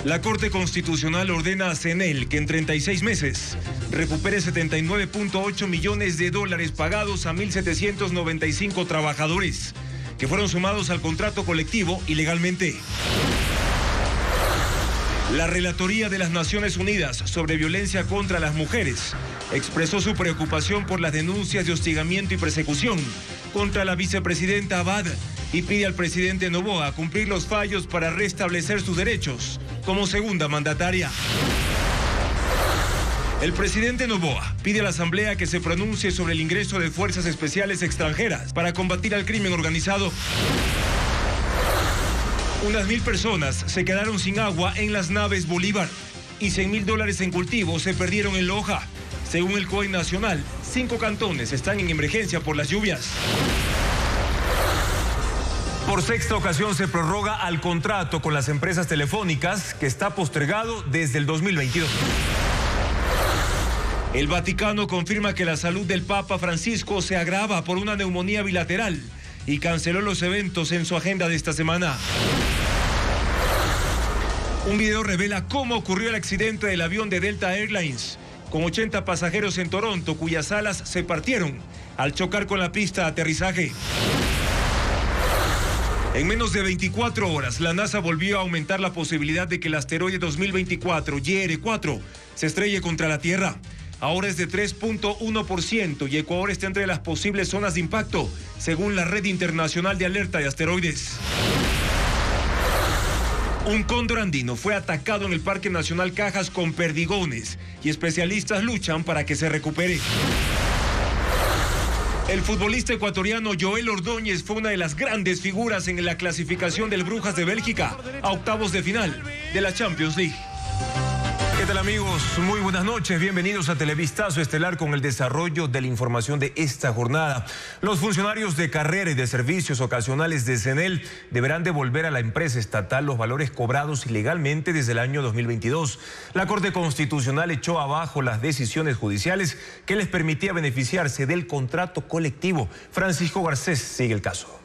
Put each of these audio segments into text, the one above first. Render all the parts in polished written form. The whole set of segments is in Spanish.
La Corte Constitucional ordena a CNEL que en 36 meses recupere 79.8 millones de dólares pagados a 1.795 trabajadores que fueron sumados al contrato colectivo ilegalmente. La Relatoría de las Naciones Unidas sobre Violencia contra las Mujeres expresó su preocupación por las denuncias de hostigamiento y persecución contra la vicepresidenta Abad y pide al presidente Noboa cumplir los fallos para restablecer sus derechos como segunda mandataria. El presidente Noboa pide a la Asamblea que se pronuncie sobre el ingreso de fuerzas especiales extranjeras para combatir al crimen organizado. Unas 1.000 personas se quedaron sin agua en las naves Bolívar y $100.000 en cultivos se perdieron en Loja. Según el COE nacional, 5 cantones están en emergencia por las lluvias. Por sexta ocasión se prorroga al contrato con las empresas telefónicas que está postergado desde el 2022. El Vaticano confirma que la salud del Papa Francisco se agrava por una neumonía bilateral y canceló los eventos en su agenda de esta semana. Un video revela cómo ocurrió el accidente del avión de Delta Airlines, con 80 pasajeros en Toronto, cuyas alas se partieron al chocar con la pista de aterrizaje. En menos de 24 horas, la NASA volvió a aumentar la posibilidad de que el asteroide 2024 YR4 se estrelle contra la Tierra. Ahora es de 3.1% y Ecuador está entre las posibles zonas de impacto, según la Red Internacional de Alerta de Asteroides. Un cóndor andino fue atacado en el Parque Nacional Cajas con perdigones y especialistas luchan para que se recupere. El futbolista ecuatoriano Joel Ordóñez fue una de las grandes figuras en la clasificación del Brujas de Bélgica a octavos de final de la Champions League. ¿Qué tal, amigos? Muy buenas noches. Bienvenidos a Televistazo Estelar con el desarrollo de la información de esta jornada. Los funcionarios de carrera y de servicios ocasionales de CNEL deberán devolver a la empresa estatal los valores cobrados ilegalmente desde el año 2022. La Corte Constitucional echó abajo las decisiones judiciales que les permitía beneficiarse del contrato colectivo. Francisco Garcés sigue el caso.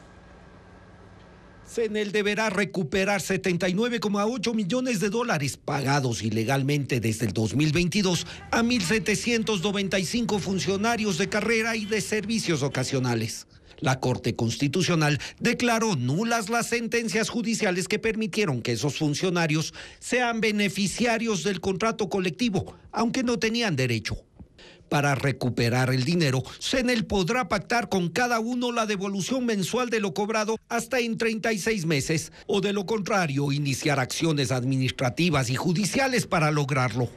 CNEL deberá recuperar 79,8 millones de dólares pagados ilegalmente desde el 2022 a 1.795 funcionarios de carrera y de servicios ocasionales. La Corte Constitucional declaró nulas las sentencias judiciales que permitieron que esos funcionarios sean beneficiarios del contrato colectivo, aunque no tenían derecho. Para recuperar el dinero, CNEL podrá pactar con cada uno la devolución mensual de lo cobrado hasta en 36 meses, o de lo contrario, iniciar acciones administrativas y judiciales para lograrlo.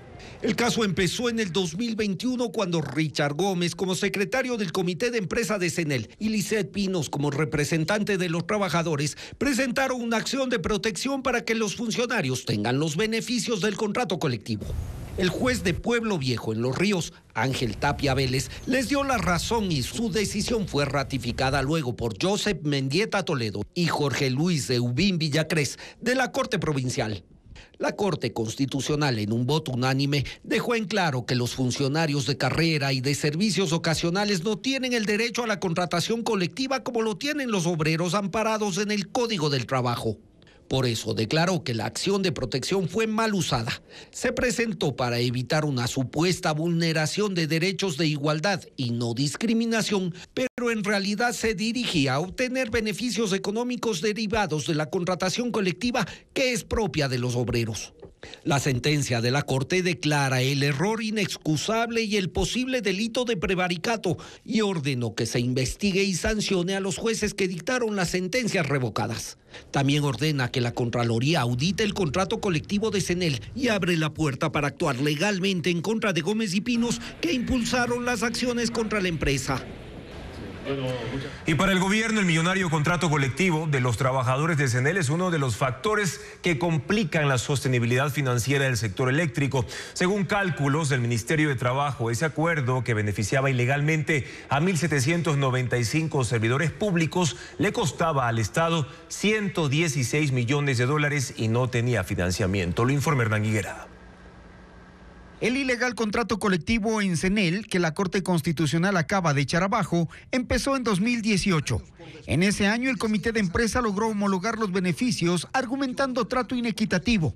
El caso empezó en el 2021 cuando Richard Gómez, como secretario del Comité de Empresa de CNEL, y Lisette Pinos, como representante de los trabajadores, presentaron una acción de protección para que los funcionarios tengan los beneficios del contrato colectivo. El juez de Pueblo Viejo en Los Ríos, Ángel Tapia Vélez, les dio la razón y su decisión fue ratificada luego por Joseph Mendieta Toledo y Jorge Luis Eubín Villacrés de la Corte Provincial. La Corte Constitucional, en un voto unánime, dejó en claro que los funcionarios de carrera y de servicios ocasionales no tienen el derecho a la contratación colectiva como lo tienen los obreros amparados en el Código del Trabajo. Por eso declaró que la acción de protección fue mal usada. Se presentó para evitar una supuesta vulneración de derechos de igualdad y no discriminación, pero en realidad se dirigía a obtener beneficios económicos derivados de la contratación colectiva que es propia de los obreros. La sentencia de la Corte declara el error inexcusable y el posible delito de prevaricato y ordenó que se investigue y sancione a los jueces que dictaron las sentencias revocadas. También ordena que la Contraloría audite el contrato colectivo de CNEL y abre la puerta para actuar legalmente en contra de Gómez y Pinos, que impulsaron las acciones contra la empresa. Y para el gobierno, el millonario contrato colectivo de los trabajadores de CNEL es uno de los factores que complican la sostenibilidad financiera del sector eléctrico. Según cálculos del Ministerio de Trabajo, ese acuerdo que beneficiaba ilegalmente a 1.795 servidores públicos le costaba al Estado 116 millones de dólares y no tenía financiamiento. Lo informa Hernán Higuera. El ilegal contrato colectivo en CENEL, que la Corte Constitucional acaba de echar abajo, empezó en 2018. En ese año, el comité de empresa logró homologar los beneficios, argumentando trato inequitativo,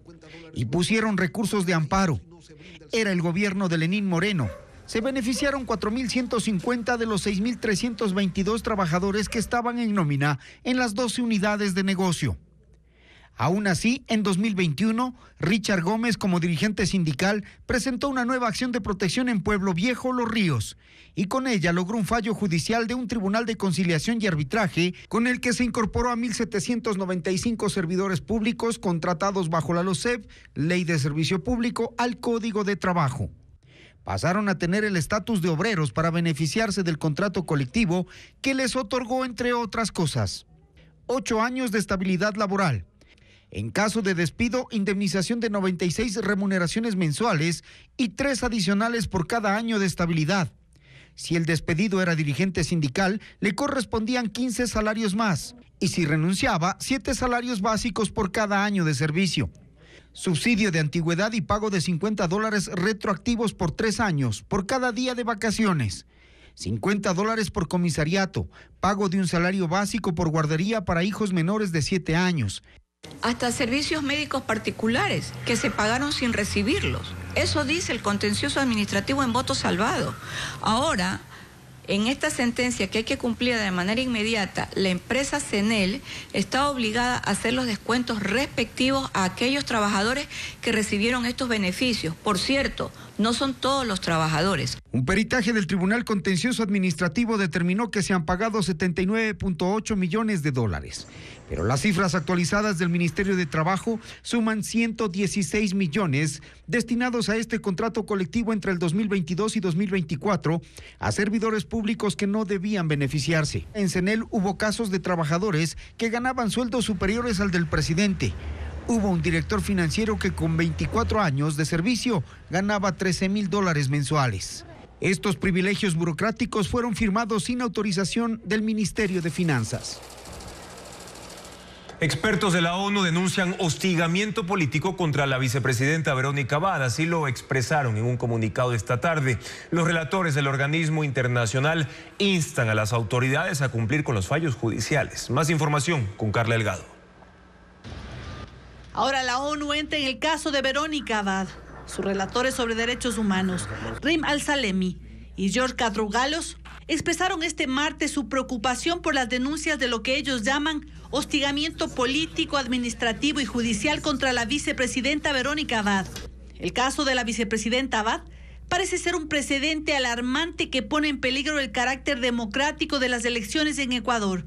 y pusieron recursos de amparo. Era el gobierno de Lenín Moreno. Se beneficiaron 4.150 de los 6.322 trabajadores que estaban en nómina en las 12 unidades de negocio. Aún así, en 2021, Richard Gómez, como dirigente sindical, presentó una nueva acción de protección en Pueblo Viejo, Los Ríos, y con ella logró un fallo judicial de un tribunal de conciliación y arbitraje con el que se incorporó a 1.795 servidores públicos contratados bajo la LOCEP, Ley de Servicio Público, al Código de Trabajo. Pasaron a tener el estatus de obreros para beneficiarse del contrato colectivo que les otorgó, entre otras cosas, 8 años de estabilidad laboral. En caso de despido, indemnización de 96 remuneraciones mensuales y 3 adicionales por cada año de estabilidad. Si el despedido era dirigente sindical, le correspondían 15 salarios más. Y si renunciaba, 7 salarios básicos por cada año de servicio. Subsidio de antigüedad y pago de $50 retroactivos por 3 años, por cada día de vacaciones. $50 por comisariato, pago de un salario básico por guardería para hijos menores de 7 años. Hasta servicios médicos particulares que se pagaron sin recibirlos. Eso dice el contencioso administrativo en voto salvado. Ahora, en esta sentencia que hay que cumplir de manera inmediata, la empresa CENEL está obligada a hacer los descuentos respectivos a aquellos trabajadores que recibieron estos beneficios. Por cierto, no son todos los trabajadores. Un peritaje del Tribunal Contencioso Administrativo determinó que se han pagado $79.8 millones. Pero las cifras actualizadas del Ministerio de Trabajo suman 116 millones destinados a este contrato colectivo entre el 2022 y 2024 a servidores públicos que no debían beneficiarse. En CENEL hubo casos de trabajadores que ganaban sueldos superiores al del presidente. Hubo un director financiero que con 24 años de servicio ganaba $13,000 mensuales. Estos privilegios burocráticos fueron firmados sin autorización del Ministerio de Finanzas. Expertos de la ONU denuncian hostigamiento político contra la vicepresidenta Verónica Abad. Así lo expresaron en un comunicado esta tarde. Los relatores del organismo internacional instan a las autoridades a cumplir con los fallos judiciales. Más información con Carla Delgado. Ahora la ONU entra en el caso de Verónica Abad. Sus relatores sobre derechos humanos, Rim Al-Salemi y George Kadrougalos, expresaron este martes su preocupación por las denuncias de lo que ellos llaman hostigamiento político, administrativo y judicial contra la vicepresidenta Verónica Abad. El caso de la vicepresidenta Abad parece ser un precedente alarmante que pone en peligro el carácter democrático de las elecciones en Ecuador.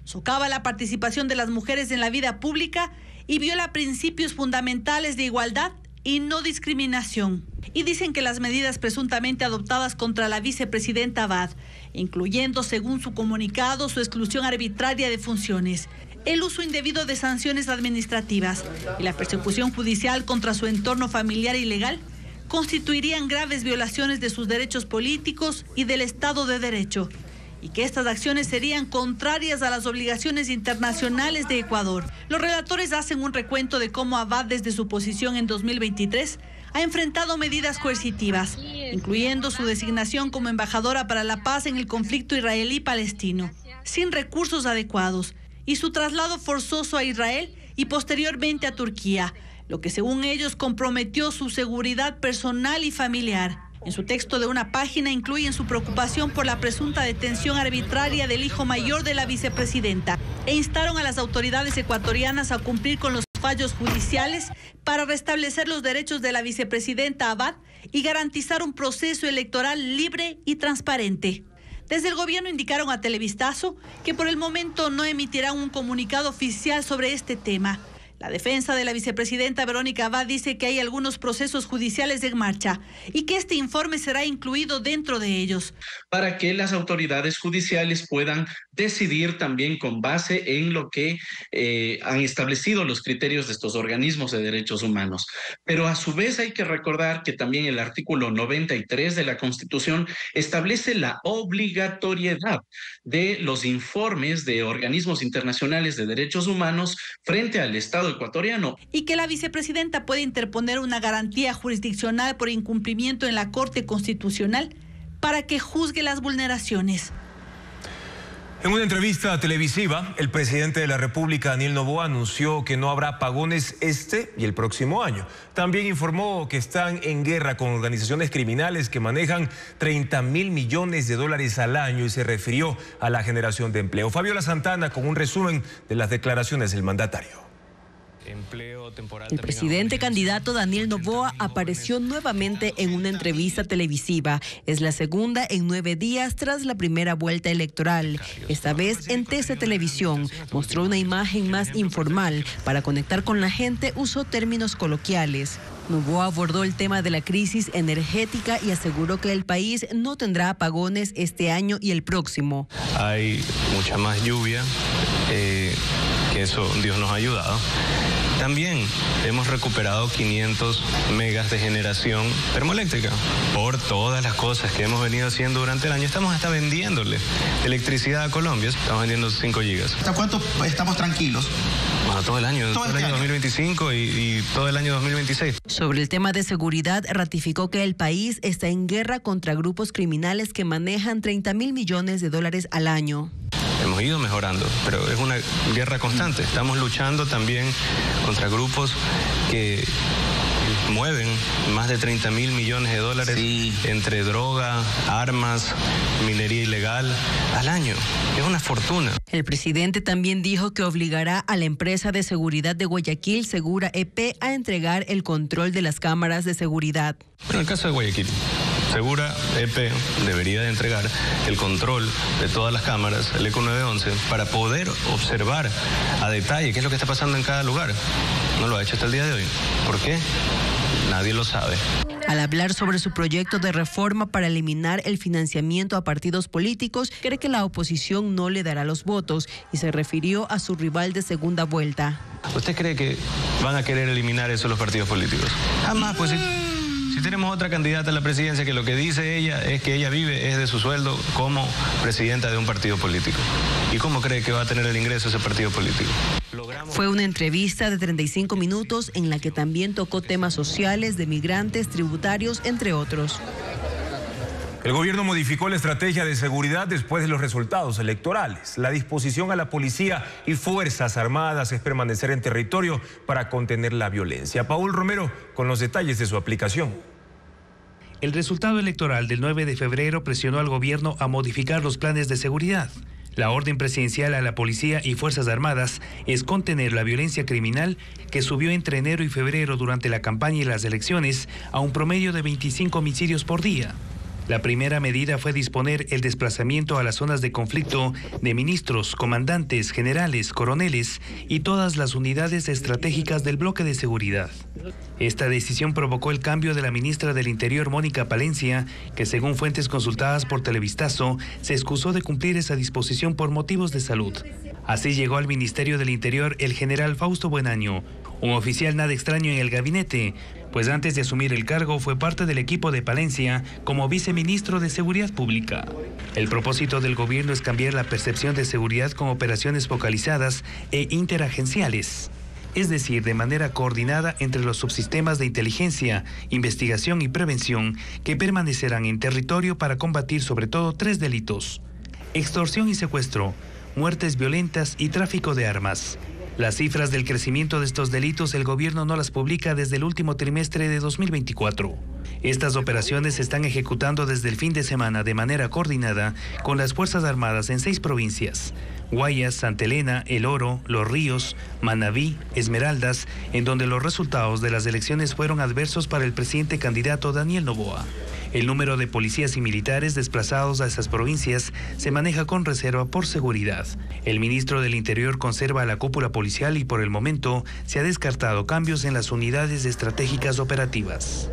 Socava la participación de las mujeres en la vida pública y viola principios fundamentales de igualdad y no discriminación. Y dicen que las medidas presuntamente adoptadas contra la vicepresidenta Abad, incluyendo, según su comunicado, su exclusión arbitraria de funciones, el uso indebido de sanciones administrativas y la persecución judicial contra su entorno familiar y legal, constituirían graves violaciones de sus derechos políticos y del Estado de Derecho, y que estas acciones serían contrarias a las obligaciones internacionales de Ecuador. Los relatores hacen un recuento de cómo Abad, desde su posición en 2023, ha enfrentado medidas coercitivas, incluyendo su designación como embajadora para la paz en el conflicto israelí-palestino, sin recursos adecuados, y su traslado forzoso a Israel y posteriormente a Turquía, lo que según ellos comprometió su seguridad personal y familiar. En su texto de una página incluyen su preocupación por la presunta detención arbitraria del hijo mayor de la vicepresidenta e instaron a las autoridades ecuatorianas a cumplir con los fallos judiciales para restablecer los derechos de la vicepresidenta Abad y garantizar un proceso electoral libre y transparente. Desde el gobierno indicaron a Televistazo que por el momento no emitirán un comunicado oficial sobre este tema. La defensa de la vicepresidenta Verónica Abad dice que hay algunos procesos judiciales en marcha y que este informe será incluido dentro de ellos. Para que las autoridades judiciales puedan decidir también con base en lo que han establecido los criterios de estos organismos de derechos humanos. Pero a su vez hay que recordar que también el artículo 93 de la Constitución establece la obligatoriedad de los informes de organismos internacionales de derechos humanos frente al Estado Estado ecuatoriano. Y que la vicepresidenta puede interponer una garantía jurisdiccional por incumplimiento en la Corte Constitucional para que juzgue las vulneraciones. En una entrevista televisiva, el presidente de la República, Daniel Noboa, anunció que no habrá apagones este y el próximo año. También informó que están en guerra con organizaciones criminales que manejan 30.000 millones de dólares al año y se refirió a la generación de empleo. Fabiola Santana con un resumen de las declaraciones del mandatario. El presidente candidato Daniel Noboa apareció nuevamente en una entrevista televisiva. Es la segunda en 9 días tras la primera vuelta electoral. Esta vez en TC Televisión mostró una imagen más informal. Para conectar con la gente usó términos coloquiales. Noboa abordó el tema de la crisis energética y aseguró que el país no tendrá apagones este año y el próximo. Hay mucha más lluvia, que eso Dios nos ha ayudado. También hemos recuperado 500 megas de generación termoeléctrica. Por todas las cosas que hemos venido haciendo durante el año, estamos hasta vendiéndole electricidad a Colombia. Estamos vendiendo 5 gigas. ¿Hasta cuánto estamos tranquilos? Bueno, todo el año 2025 y todo el año 2026. Sobre el tema de seguridad, ratificó que el país está en guerra contra grupos criminales que manejan 30.000 millones de dólares al año. Hemos ido mejorando, pero es una guerra constante. Estamos luchando también contra grupos que mueven más de 30.000 millones de dólares entre droga, armas, minería ilegal al año. Es una fortuna. El presidente también dijo que obligará a la empresa de seguridad de Guayaquil, Segura EP, a entregar el control de las cámaras de seguridad. Bueno, en el caso de Guayaquil, Segura EP debería de entregar el control de todas las cámaras, el ECO 911, para poder observar a detalle qué es lo que está pasando en cada lugar. No lo ha hecho hasta el día de hoy. ¿Por qué? Nadie lo sabe. Al hablar sobre su proyecto de reforma para eliminar el financiamiento a partidos políticos, cree que la oposición no le dará los votos y se refirió a su rival de segunda vuelta. ¿Usted cree que van a querer eliminar eso los partidos políticos? Jamás, pues si tenemos otra candidata a la presidencia que lo que dice ella es que ella vive es de su sueldo como presidenta de un partido político. ¿Y cómo cree que va a tener el ingreso ese partido político? Fue una entrevista de 35 minutos en la que también tocó temas sociales, de migrantes, tributarios, entre otros. El gobierno modificó la estrategia de seguridad después de los resultados electorales. La disposición a la policía y fuerzas armadas es permanecer en territorio para contener la violencia. Paul Romero con los detalles de su aplicación. El resultado electoral del 9 de febrero presionó al gobierno a modificar los planes de seguridad. La orden presidencial a la policía y fuerzas armadas es contener la violencia criminal que subió entre enero y febrero durante la campaña y las elecciones a un promedio de 25 homicidios por día. La primera medida fue disponer el desplazamiento a las zonas de conflicto de ministros, comandantes, generales, coroneles y todas las unidades estratégicas del bloque de seguridad. Esta decisión provocó el cambio de la ministra del Interior, Mónica Palencia, que según fuentes consultadas por Televistazo, se excusó de cumplir esa disposición por motivos de salud. Así llegó al Ministerio del Interior el general Fausto Buenaño, un oficial nada extraño en el gabinete, pues antes de asumir el cargo fue parte del equipo de Palencia como viceministro de Seguridad Pública. El propósito del gobierno es cambiar la percepción de seguridad con operaciones focalizadas e interagenciales, es decir, de manera coordinada entre los subsistemas de inteligencia, investigación y prevención que permanecerán en territorio para combatir sobre todo 3 delitos: extorsión y secuestro, muertes violentas y tráfico de armas. Las cifras del crecimiento de estos delitos el gobierno no las publica desde el último trimestre de 2024. Estas operaciones se están ejecutando desde el fin de semana de manera coordinada con las Fuerzas Armadas en 6 provincias: Guayas, Santa Elena, El Oro, Los Ríos, Manabí, Esmeraldas, en donde los resultados de las elecciones fueron adversos para el presidente candidato Daniel Noboa. El número de policías y militares desplazados a esas provincias se maneja con reserva por seguridad. El ministro del Interior conserva a la cúpula policial y por el momento se ha descartado cambios en las unidades estratégicas operativas.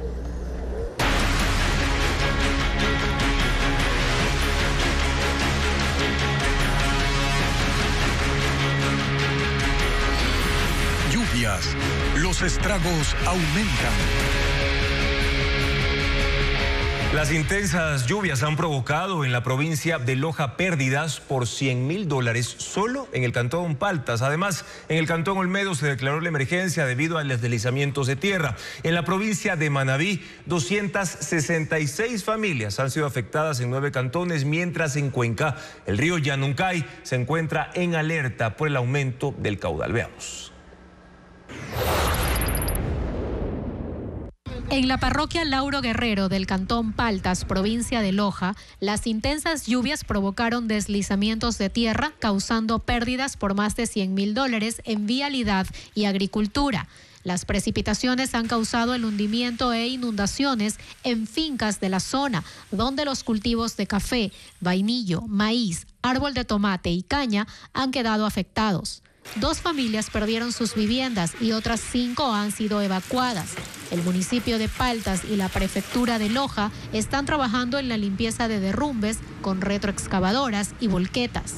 Lluvias, los estragos aumentan. Las intensas lluvias han provocado en la provincia de Loja pérdidas por $100.000 solo en el cantón Paltas. Además, en el cantón Olmedo se declaró la emergencia debido a los deslizamientos de tierra. En la provincia de Manabí, 266 familias han sido afectadas en 9 cantones, mientras en Cuenca, el río Yanuncay se encuentra en alerta por el aumento del caudal. Veamos. En la parroquia Lauro Guerrero del cantón Paltas, provincia de Loja, las intensas lluvias provocaron deslizamientos de tierra, causando pérdidas por más de $100.000 en vialidad y agricultura. Las precipitaciones han causado el hundimiento e inundaciones en fincas de la zona, donde los cultivos de café, vainillo, maíz, árbol de tomate y caña han quedado afectados. 2 familias perdieron sus viviendas y otras 5 han sido evacuadas. El municipio de Paltas y la prefectura de Loja están trabajando en la limpieza de derrumbes con retroexcavadoras y volquetas.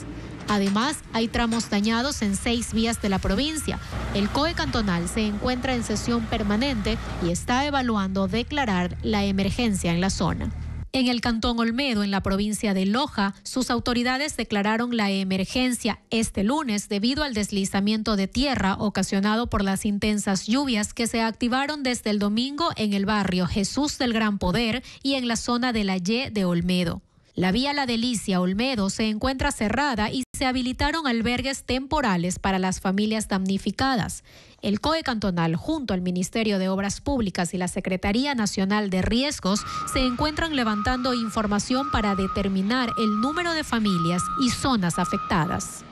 Además, hay tramos dañados en 6 vías de la provincia. El COE cantonal se encuentra en sesión permanente y está evaluando declarar la emergencia en la zona. En el cantón Olmedo, en la provincia de Loja, sus autoridades declararon la emergencia este lunes debido al deslizamiento de tierra ocasionado por las intensas lluvias que se activaron desde el domingo en el barrio Jesús del Gran Poder y en la zona de la Y de Olmedo. La vía La Delicia Olmedo se encuentra cerrada y se habilitaron albergues temporales para las familias damnificadas. El COE cantonal, junto al Ministerio de Obras Públicas y la Secretaría Nacional de Riesgos, se encuentran levantando información para determinar el número de familias y zonas afectadas.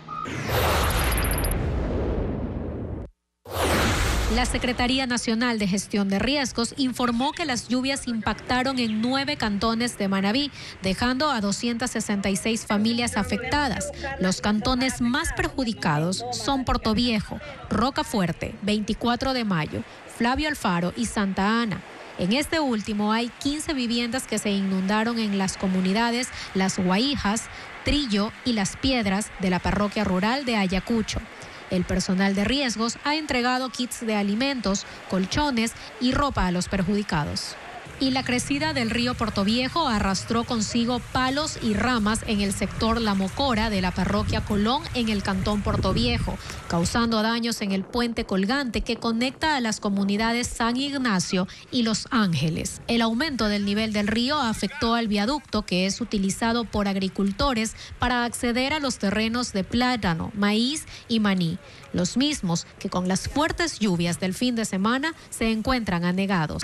La Secretaría Nacional de Gestión de Riesgos informó que las lluvias impactaron en 9 cantones de Manabí, dejando a 266 familias afectadas. Los cantones más perjudicados son Portoviejo, Rocafuerte, 24 de Mayo, Flavio Alfaro y Santa Ana. En este último hay 15 viviendas que se inundaron en las comunidades Las Guaijas, Trillo y Las Piedras de la parroquia rural de Ayacucho. El personal de riesgos ha entregado kits de alimentos, colchones y ropa a los perjudicados. Y la crecida del río Portoviejo arrastró consigo palos y ramas en el sector La Mocora de la parroquia Colón en el cantón Portoviejo, causando daños en el puente colgante que conecta a las comunidades San Ignacio y Los Ángeles. El aumento del nivel del río afectó al viaducto que es utilizado por agricultores para acceder a los terrenos de plátano, maíz y maní, los mismos que con las fuertes lluvias del fin de semana se encuentran anegados.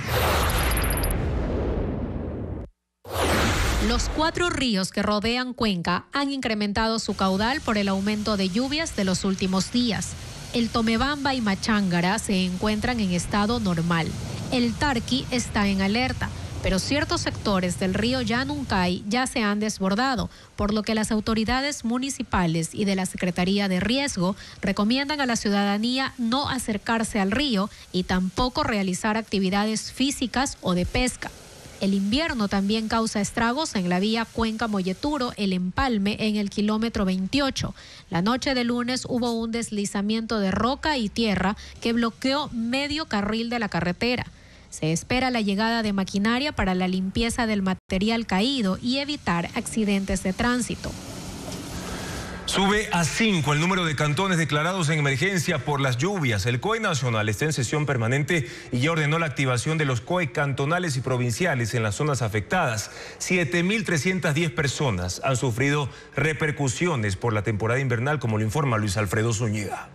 Los 4 ríos que rodean Cuenca han incrementado su caudal por el aumento de lluvias de los últimos días. El Tomebamba y Machángara se encuentran en estado normal. El Tarqui está en alerta, pero ciertos sectores del río Yanuncay ya se han desbordado, por lo que las autoridades municipales y de la Secretaría de Riesgo recomiendan a la ciudadanía no acercarse al río y tampoco realizar actividades físicas o de pesca. El invierno también causa estragos en la vía Cuenca-Molleturo, El Empalme, en el kilómetro 28. La noche de lunes hubo un deslizamiento de roca y tierra que bloqueó medio carril de la carretera. Se espera la llegada de maquinaria para la limpieza del material caído y evitar accidentes de tránsito. Sube a 5 el número de cantones declarados en emergencia por las lluvias. El COE nacional está en sesión permanente y ya ordenó la activación de los COE cantonales y provinciales en las zonas afectadas. 7.310 personas han sufrido repercusiones por la temporada invernal, como lo informa Luis Alfredo Zúñiga.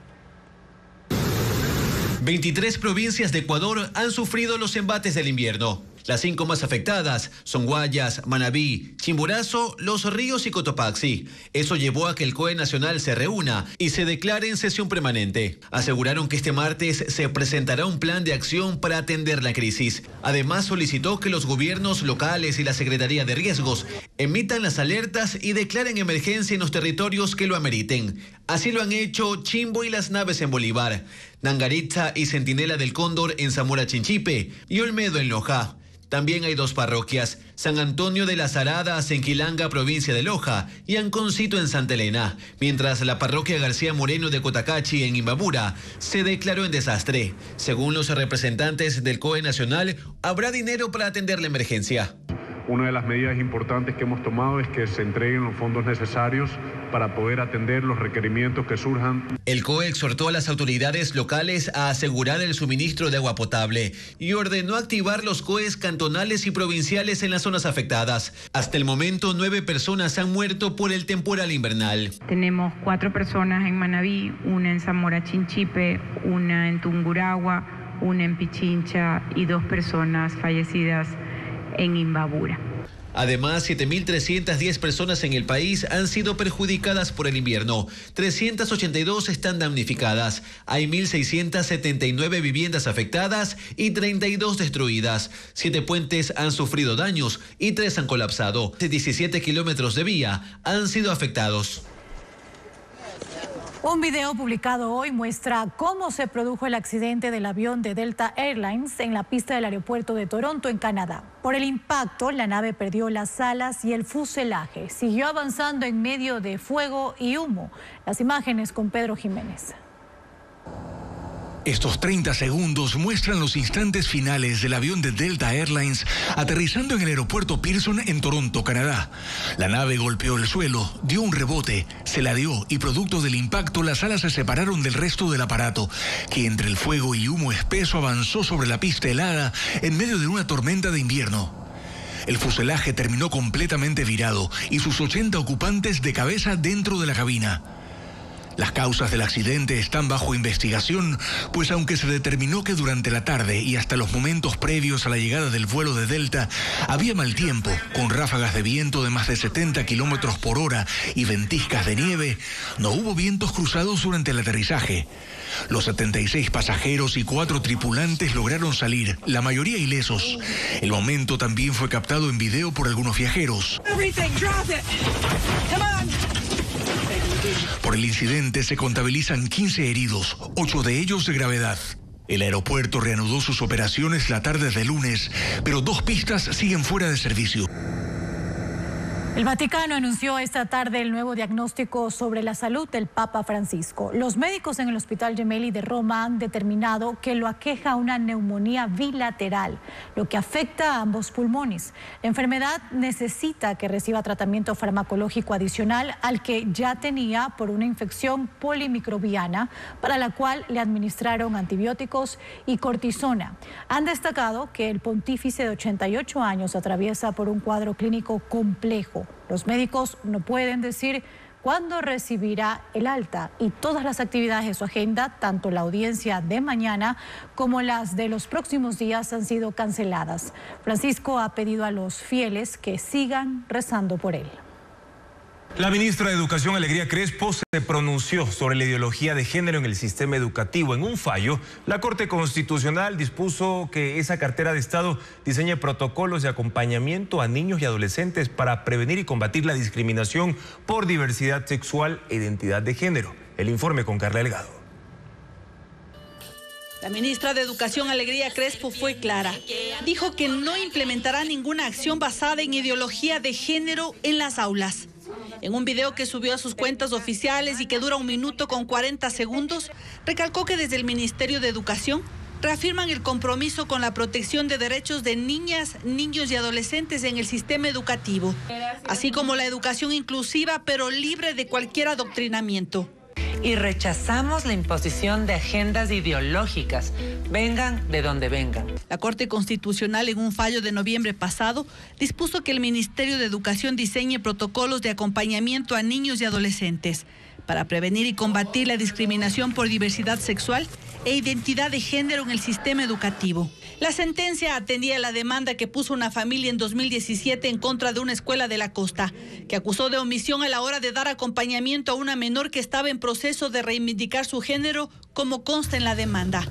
23 provincias de Ecuador han sufrido los embates del invierno. Las 5 más afectadas son Guayas, Manabí, Chimborazo, Los Ríos y Cotopaxi. Eso llevó a que el COE nacional se reúna y se declare en sesión permanente. Aseguraron que este martes se presentará un plan de acción para atender la crisis. Además, solicitó que los gobiernos locales y la Secretaría de Riesgos emitan las alertas y declaren emergencia en los territorios que lo ameriten. Así lo han hecho Chimbo y Las Naves en Bolívar, Nangaritza y Centinela del Cóndor en Zamora Chinchipe y Olmedo en Loja. También hay 2 parroquias, San Antonio de las Aradas en Quilanga, provincia de Loja, y Anconcito en Santa Elena, mientras la parroquia García Moreno de Cotacachi en Imbabura se declaró en desastre. Según los representantes del COE nacional, habrá dinero para atender la emergencia. Una de las medidas importantes que hemos tomado es que se entreguen los fondos necesarios para poder atender los requerimientos que surjan. El COE exhortó a las autoridades locales a asegurar el suministro de agua potable y ordenó activar los COEs cantonales y provinciales en las zonas afectadas. Hasta el momento, 9 personas han muerto por el temporal invernal. Tenemos 4 personas en Manabí, una en Zamora Chinchipe, una en Tungurahua, una en Pichincha y 2 personas fallecidas en Imbabura. Además, 7.310 personas en el país han sido perjudicadas por el invierno. 382 están damnificadas. Hay 1.679 viviendas afectadas y 32 destruidas. 7 puentes han sufrido daños y 3 han colapsado. 17 kilómetros de vía han sido afectados. Un video publicado hoy muestra cómo se produjo el accidente del avión de Delta Airlines en la pista del aeropuerto de Toronto, en Canadá. Por el impacto, la nave perdió las alas y el fuselaje. Siguió avanzando en medio de fuego y humo. Las imágenes con Pedro Jiménez. Estos 30 segundos muestran los instantes finales del avión de Delta Airlines aterrizando en el aeropuerto Pearson en Toronto, Canadá. La nave golpeó el suelo, dio un rebote, se ladeó y producto del impacto las alas se separaron del resto del aparato, que entre el fuego y humo espeso avanzó sobre la pista helada en medio de una tormenta de invierno. El fuselaje terminó completamente virado y sus 80 ocupantes de cabeza dentro de la cabina. Las causas del accidente están bajo investigación, pues aunque se determinó que durante la tarde y hasta los momentos previos a la llegada del vuelo de Delta había mal tiempo, con ráfagas de viento de más de 70 kilómetros por hora y ventiscas de nieve, no hubo vientos cruzados durante el aterrizaje. Los 76 pasajeros y 4 tripulantes lograron salir, la mayoría ilesos. El momento también fue captado en video por algunos viajeros. Por el incidente se contabilizan 15 heridos, 8 de ellos de gravedad. El aeropuerto reanudó sus operaciones la tarde de lunes, pero 2 pistas siguen fuera de servicio. El Vaticano anunció esta tarde el nuevo diagnóstico sobre la salud del Papa Francisco. Los médicos en el Hospital Gemelli de Roma han determinado que lo aqueja una neumonía bilateral, lo que afecta a ambos pulmones. La enfermedad necesita que reciba tratamiento farmacológico adicional al que ya tenía por una infección polimicrobiana, para la cual le administraron antibióticos y cortisona. Han destacado que el pontífice de 88 años atraviesa por un cuadro clínico complejo. Los médicos no pueden decir cuándo recibirá el alta y todas las actividades de su agenda, tanto la audiencia de mañana como las de los próximos días, han sido canceladas. Francisco ha pedido a los fieles que sigan rezando por él. La ministra de Educación, Alegría Crespo, se pronunció sobre la ideología de género en el sistema educativo. En un fallo, la Corte Constitucional dispuso que esa cartera de Estado diseñe protocolos de acompañamiento a niños y adolescentes para prevenir y combatir la discriminación por diversidad sexual e identidad de género. El informe con Carla Delgado. La ministra de Educación, Alegría Crespo, fue clara. Dijo que no implementará ninguna acción basada en ideología de género en las aulas. En un video que subió a sus cuentas oficiales y que dura 1 minuto con 40 segundos, recalcó que desde el Ministerio de Educación reafirman el compromiso con la protección de derechos de niñas, niños y adolescentes en el sistema educativo, así como la educación inclusiva pero libre de cualquier adoctrinamiento. Y rechazamos la imposición de agendas ideológicas, vengan de donde vengan. La Corte Constitucional, en un fallo de noviembre pasado, dispuso que el Ministerio de Educación diseñe protocolos de acompañamiento a niños y adolescentes para prevenir y combatir la discriminación por diversidad sexual e identidad de género en el sistema educativo. La sentencia atendía la demanda que puso una familia en 2017 en contra de una escuela de la costa, que acusó de omisión a la hora de dar acompañamiento a una menor que estaba en proceso de reivindicar su género, como consta en la demanda.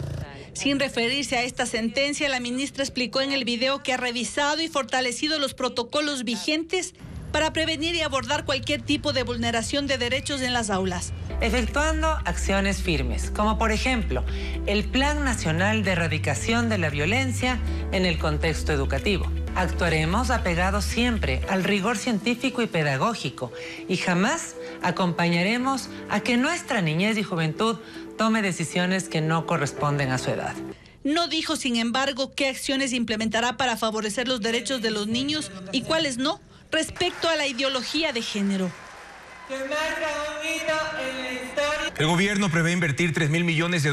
Sin referirse a esta sentencia, la ministra explicó en el video que ha revisado y fortalecido los protocolos vigentes para prevenir y abordar cualquier tipo de vulneración de derechos en las aulas. Efectuando acciones firmes, como por ejemplo, el Plan Nacional de Erradicación de la Violencia en el contexto educativo. Actuaremos apegados siempre al rigor científico y pedagógico y jamás acompañaremos a que nuestra niñez y juventud tome decisiones que no corresponden a su edad. No dijo, sin embargo, qué acciones implementará para favorecer los derechos de los niños y cuáles no, respecto a la ideología de género. El gobierno prevé invertir $3.000 millones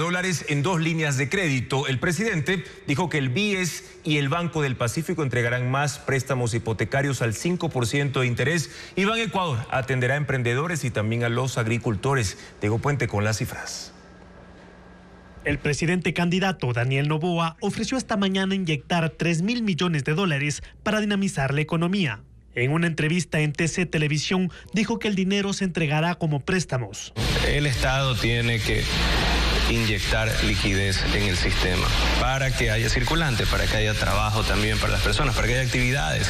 en 2 líneas de crédito. El presidente dijo que el BIES y el Banco del Pacífico entregarán más préstamos hipotecarios al 5% de interés. Iván Ecuador atenderá a emprendedores y también a los agricultores. Diego Puente con las cifras. El presidente candidato Daniel Noboa ofreció esta mañana inyectar $3.000 millones para dinamizar la economía. En una entrevista en TC Televisión dijo que el dinero se entregará como préstamos. El Estado tiene que inyectar liquidez en el sistema para que haya circulante, para que haya trabajo también para las personas, para que haya actividades.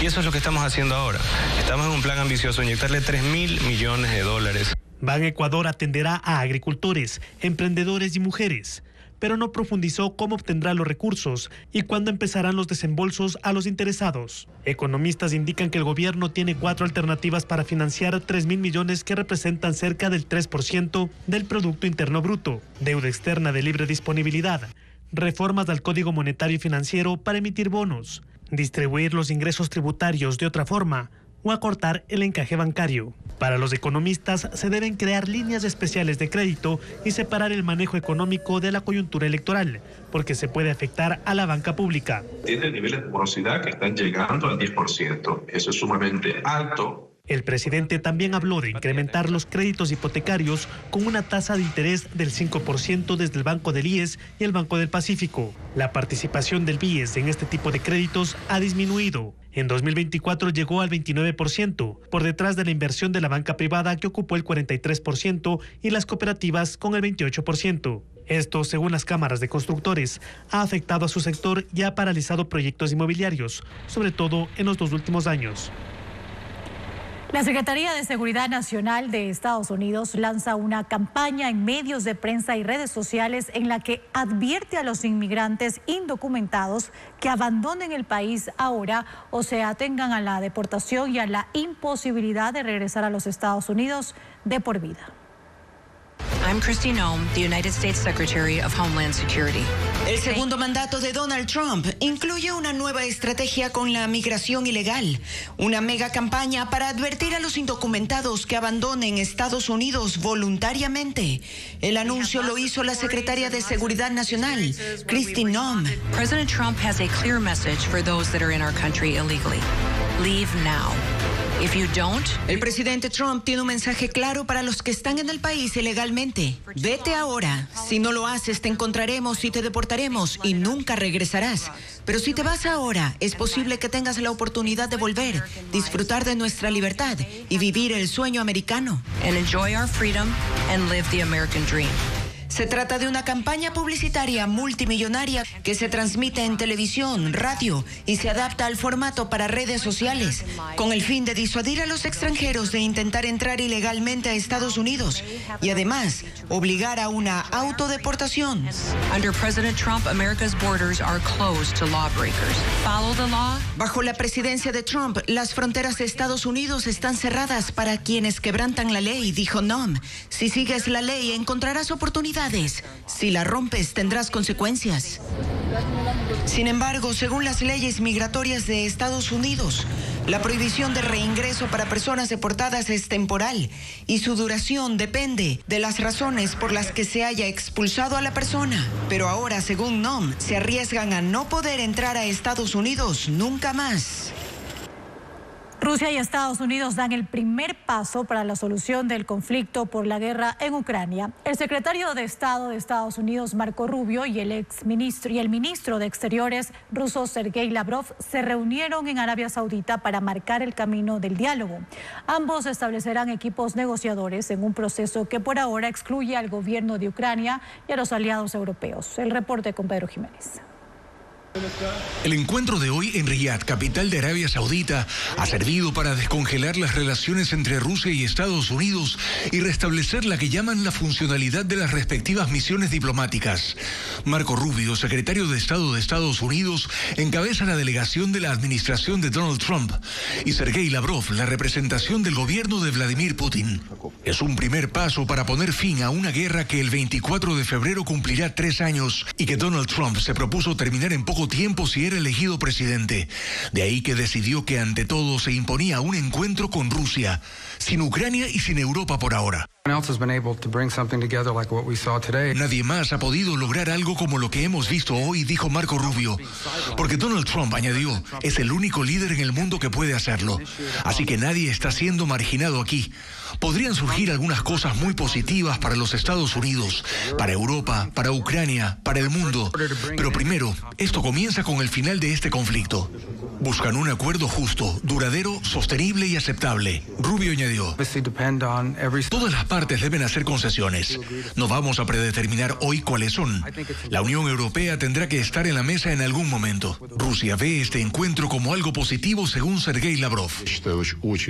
Y eso es lo que estamos haciendo ahora. Estamos en un plan ambicioso, inyectarle $3.000 millones. Ban Ecuador atenderá a agricultores, emprendedores y mujeres, pero no profundizó cómo obtendrá los recursos y cuándo empezarán los desembolsos a los interesados. Economistas indican que el gobierno tiene 4 alternativas para financiar $3.000 millones que representan cerca del 3% del Producto Interno Bruto, deuda externa de libre disponibilidad, reformas al Código Monetario y Financiero para emitir bonos, distribuir los ingresos tributarios de otra forma o acortar el encaje bancario. Para los economistas, se deben crear líneas especiales de crédito y separar el manejo económico de la coyuntura electoral, porque se puede afectar a la banca pública. Tiene niveles de morosidad que están llegando al 10%. Eso es sumamente alto. El presidente también habló de incrementar los créditos hipotecarios con una tasa de interés del 5% desde el Banco del IES y el Banco del Pacífico. La participación del BIES en este tipo de créditos ha disminuido. En 2024 llegó al 29%, por detrás de la inversión de la banca privada que ocupó el 43% y las cooperativas con el 28%. Esto, según las cámaras de constructores, ha afectado a su sector y ha paralizado proyectos inmobiliarios, sobre todo en los 2 últimos años. La Secretaría de Seguridad Nacional de Estados Unidos lanza una campaña en medios de prensa y redes sociales en la que advierte a los inmigrantes indocumentados que abandonen el país ahora o se atengan a la deportación y a la imposibilidad de regresar a los Estados Unidos de por vida. I'm Kristi Noem, the United States Secretary of Homeland Security. El segundo mandato de Donald Trump incluye una nueva estrategia con la migración ilegal, una mega campaña para advertir a los indocumentados que abandonen Estados Unidos voluntariamente. El anuncio lo hizo la secretaria de Seguridad Nacional, Kristi Noem. President Trump has a clear message for those that are in our country illegally. Leave now. If you don't, el presidente Trump tiene un mensaje claro para los que están en el país ilegalmente. Vete ahora. Si no lo haces, te encontraremos y te deportaremos y nunca regresarás. Pero si te vas ahora, es posible que tengas la oportunidad de volver, disfrutar de nuestra libertad y vivir el sueño americano. And enjoy our freedom and live the American dream. Se trata de una campaña publicitaria multimillonaria que se transmite en televisión, radio y se adapta al formato para redes sociales, con el fin de disuadir a los extranjeros de intentar entrar ilegalmente a Estados Unidos y además obligar a una autodeportación. Under President Trump, America's borders are closed to lawbreakers. Follow the law. Bajo la presidencia de Trump, las fronteras de Estados Unidos están cerradas para quienes quebrantan la ley, dijo Noem. Si sigues la ley, encontrarás oportunidades. Si la rompes, tendrás consecuencias. Sin embargo, según las leyes migratorias de Estados Unidos, la prohibición de reingreso para personas deportadas es temporal y su duración depende de las razones por las que se haya expulsado a la persona. Pero ahora, según Noem, se arriesgan a no poder entrar a Estados Unidos nunca más. Rusia y Estados Unidos dan el primer paso para la solución del conflicto por la guerra en Ucrania. El secretario de Estado de Estados Unidos, Marco Rubio, y el ministro de Exteriores ruso, Sergei Lavrov, se reunieron en Arabia Saudita para marcar el camino del diálogo. Ambos establecerán equipos negociadores en un proceso que por ahora excluye al gobierno de Ucrania y a los aliados europeos. El reporte con Pedro Jiménez. El encuentro de hoy en Riyadh, capital de Arabia Saudita, ha servido para descongelar las relaciones entre Rusia y Estados Unidos y restablecer la que llaman la funcionalidad de las respectivas misiones diplomáticas. Marco Rubio, secretario de Estado de Estados Unidos, encabeza la delegación de la administración de Donald Trump, y Sergei Lavrov, la representación del gobierno de Vladimir Putin. Es un primer paso para poner fin a una guerra que el 24 de febrero cumplirá 3 años y que Donald Trump se propuso terminar en poco tiempo si era elegido presidente. De ahí que decidió que ante todo se imponía un encuentro con Rusia, sin Ucrania y sin Europa por ahora. Nadie más ha podido lograr algo como lo que hemos visto hoy, dijo Marco Rubio, porque Donald Trump, añadió, es el único líder en el mundo que puede hacerlo. Así que nadie está siendo marginado aquí. Podrían surgir algunas cosas muy positivas para los Estados Unidos, para Europa, para Ucrania, para el mundo. Pero primero, esto comienza con el final de este conflicto. Buscan un acuerdo justo, duradero, sostenible y aceptable. Rubio añadió, todas las partes deben hacer concesiones. No vamos a predeterminar hoy cuáles son. La Unión Europea tendrá que estar en la mesa en algún momento. Rusia ve este encuentro como algo positivo según Sergei Lavrov.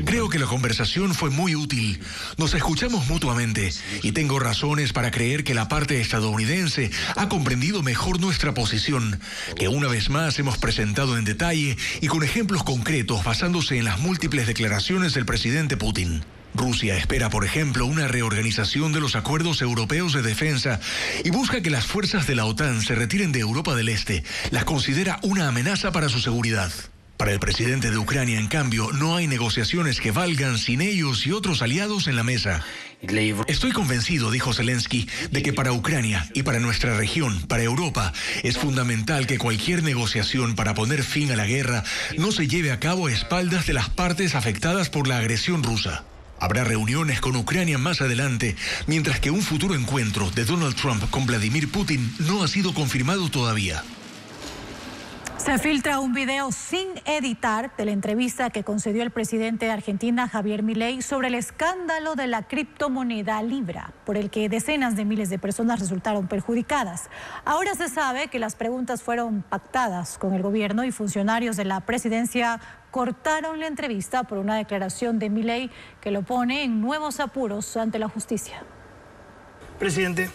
Creo que la conversación fue muy útil. Nos escuchamos mutuamente y tengo razones para creer que la parte estadounidense ha comprendido mejor nuestra posición, que una vez más hemos presentado en detalle y con ejemplos concretos basándose en las múltiples declaraciones del presidente Putin. Rusia espera, por ejemplo, una reorganización de los acuerdos europeos de defensa y busca que las fuerzas de la OTAN se retiren de Europa del Este. Las considera una amenaza para su seguridad. Para el presidente de Ucrania, en cambio, no hay negociaciones que valgan sin ellos y otros aliados en la mesa. Estoy convencido, dijo Zelensky, de que para Ucrania y para nuestra región, para Europa, es fundamental que cualquier negociación para poner fin a la guerra no se lleve a cabo a espaldas de las partes afectadas por la agresión rusa. Habrá reuniones con Ucrania más adelante, mientras que un futuro encuentro de Donald Trump con Vladimir Putin no ha sido confirmado todavía. Se filtra un video sin editar de la entrevista que concedió el presidente de Argentina, Javier Milei, sobre el escándalo de la criptomoneda Libra, por el que decenas de miles de personas resultaron perjudicadas. Ahora se sabe que las preguntas fueron pactadas con el gobierno y funcionarios de la presidencia cortaron la entrevista por una declaración de Milei que lo pone en nuevos apuros ante la justicia. Presidente.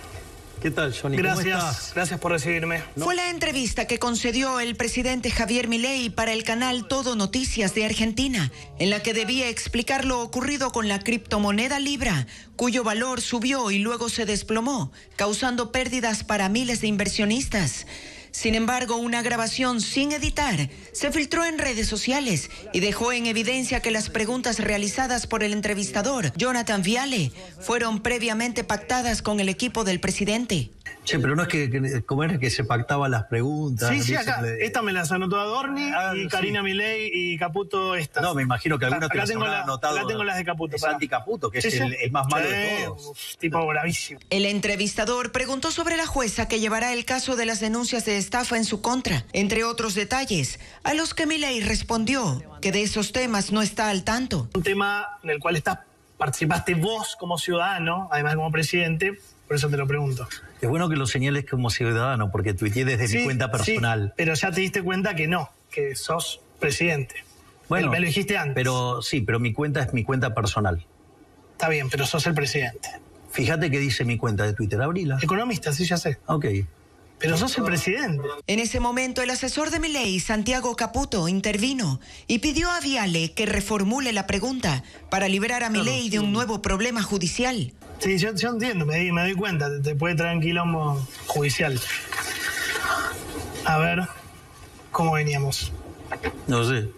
¿Qué tal, Johnny? Gracias por recibirme. Fue la entrevista que concedió el presidente Javier Milei para el canal Todo Noticias de Argentina, en la que debía explicar lo ocurrido con la criptomoneda Libra, cuyo valor subió y luego se desplomó, causando pérdidas para miles de inversionistas. Sin embargo, una grabación sin editar se filtró en redes sociales y dejó en evidencia que las preguntas realizadas por el entrevistador, Jonathan Viale, fueron previamente pactadas con el equipo del presidente. Che, pero no es que ¿cómo era que se pactaban las preguntas? Sí, acá. Esta me las anotó Adorni y Karina Milei y Caputo estas. No, me imagino que algunas te las habrán anotado. Acá tengo las de Caputo. Es Anti-Caputo, que es el más malo de todos. Tipo bravísimo. El entrevistador preguntó sobre la jueza que llevará el caso de las denuncias de estafa en su contra, entre otros detalles, a los que Milei respondió que de esos temas no está al tanto. Un tema en el cual participaste vos como ciudadano, además como presidente, por eso te lo pregunto. Es bueno que lo señales como ciudadano, porque tuiteé desde mi cuenta personal. Sí, pero ya te diste cuenta que no, que sos presidente. Bueno, me lo dijiste antes. Pero sí, pero mi cuenta es mi cuenta personal. Está bien, pero sos el presidente. Fíjate que dice mi cuenta de Twitter, abrila. Economista, sí, ya sé. Ok. Pero sos el presidente. En ese momento, el asesor de Milei, Santiago Caputo, intervino y pidió a Viale que reformule la pregunta para liberar a Milei de un nuevo problema judicial. Sí, yo entiendo, me doy cuenta, te puede traer un quilombo judicial. A ver, ¿cómo veníamos? No sé.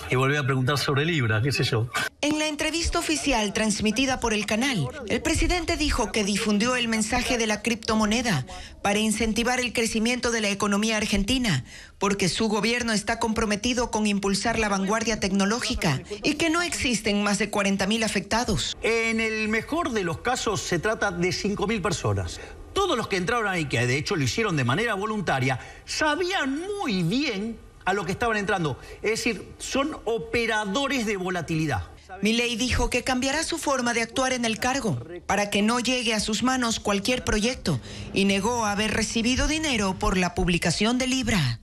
Y volví a preguntar sobre Libra, qué sé yo. En la entrevista oficial transmitida por el canal, el presidente dijo que difundió el mensaje de la criptomoneda para incentivar el crecimiento de la economía argentina, porque su gobierno está comprometido con impulsar la vanguardia tecnológica y que no existen más de 40.000 afectados. En el mejor de los casos se trata de 5.000 personas. Todos los que entraron ahí, que de hecho lo hicieron de manera voluntaria, sabían muy bien a lo que estaban entrando. Es decir, son operadores de volatilidad. Milei dijo que cambiará su forma de actuar en el cargo para que no llegue a sus manos cualquier proyecto y negó haber recibido dinero por la publicación de Libra.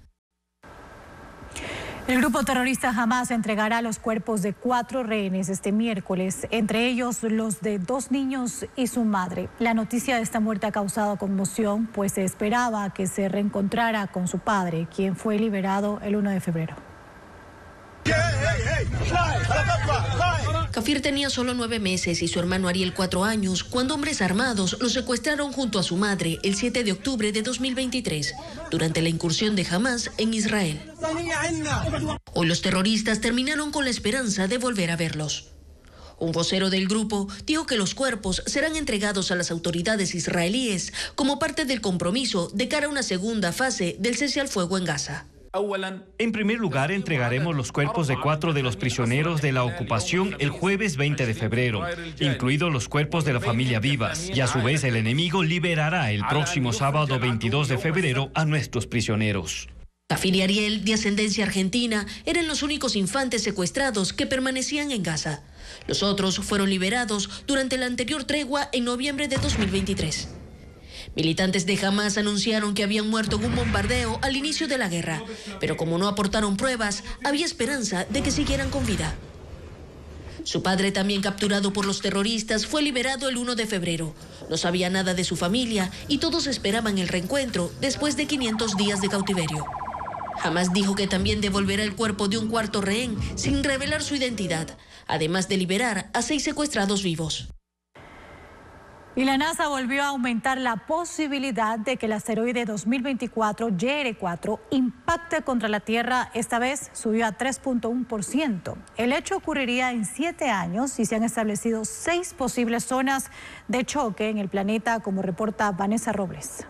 El grupo terrorista Hamas entregará los cuerpos de 4 rehenes este miércoles, entre ellos los de 2 niños y su madre. La noticia de esta muerte ha causado conmoción, pues se esperaba que se reencontrara con su padre, quien fue liberado el 1 de febrero. Kafir tenía solo 9 meses y su hermano Ariel 4 años cuando hombres armados lo secuestraron junto a su madre el 7 de octubre de 2023 durante la incursión de Hamas en Israel. Hoy los terroristas terminaron con la esperanza de volver a verlos. Un vocero del grupo dijo que los cuerpos serán entregados a las autoridades israelíes como parte del compromiso de cara a una segunda fase del cese al fuego en Gaza. En primer lugar, entregaremos los cuerpos de 4 de los prisioneros de la ocupación el jueves 20 de febrero, incluidos los cuerpos de la familia Vivas, y a su vez el enemigo liberará el próximo sábado 22 de febrero a nuestros prisioneros. Kafir y Ariel, de ascendencia argentina, eran los únicos infantes secuestrados que permanecían en Gaza. Los otros fueron liberados durante la anterior tregua en noviembre de 2023. Militantes de Hamas anunciaron que habían muerto en un bombardeo al inicio de la guerra, pero como no aportaron pruebas, había esperanza de que siguieran con vida. Su padre, también capturado por los terroristas, fue liberado el 1 de febrero. No sabía nada de su familia y todos esperaban el reencuentro después de 500 días de cautiverio. Hamas dijo que también devolverá el cuerpo de un 4º rehén sin revelar su identidad, además de liberar a 6 secuestrados vivos. Y la NASA volvió a aumentar la posibilidad de que el asteroide 2024 YR4 impacte contra la Tierra. Esta vez subió a 3.1%. El hecho ocurriría en 7 años y se han establecido 6 posibles zonas de choque en el planeta, como reporta Vanessa Robles.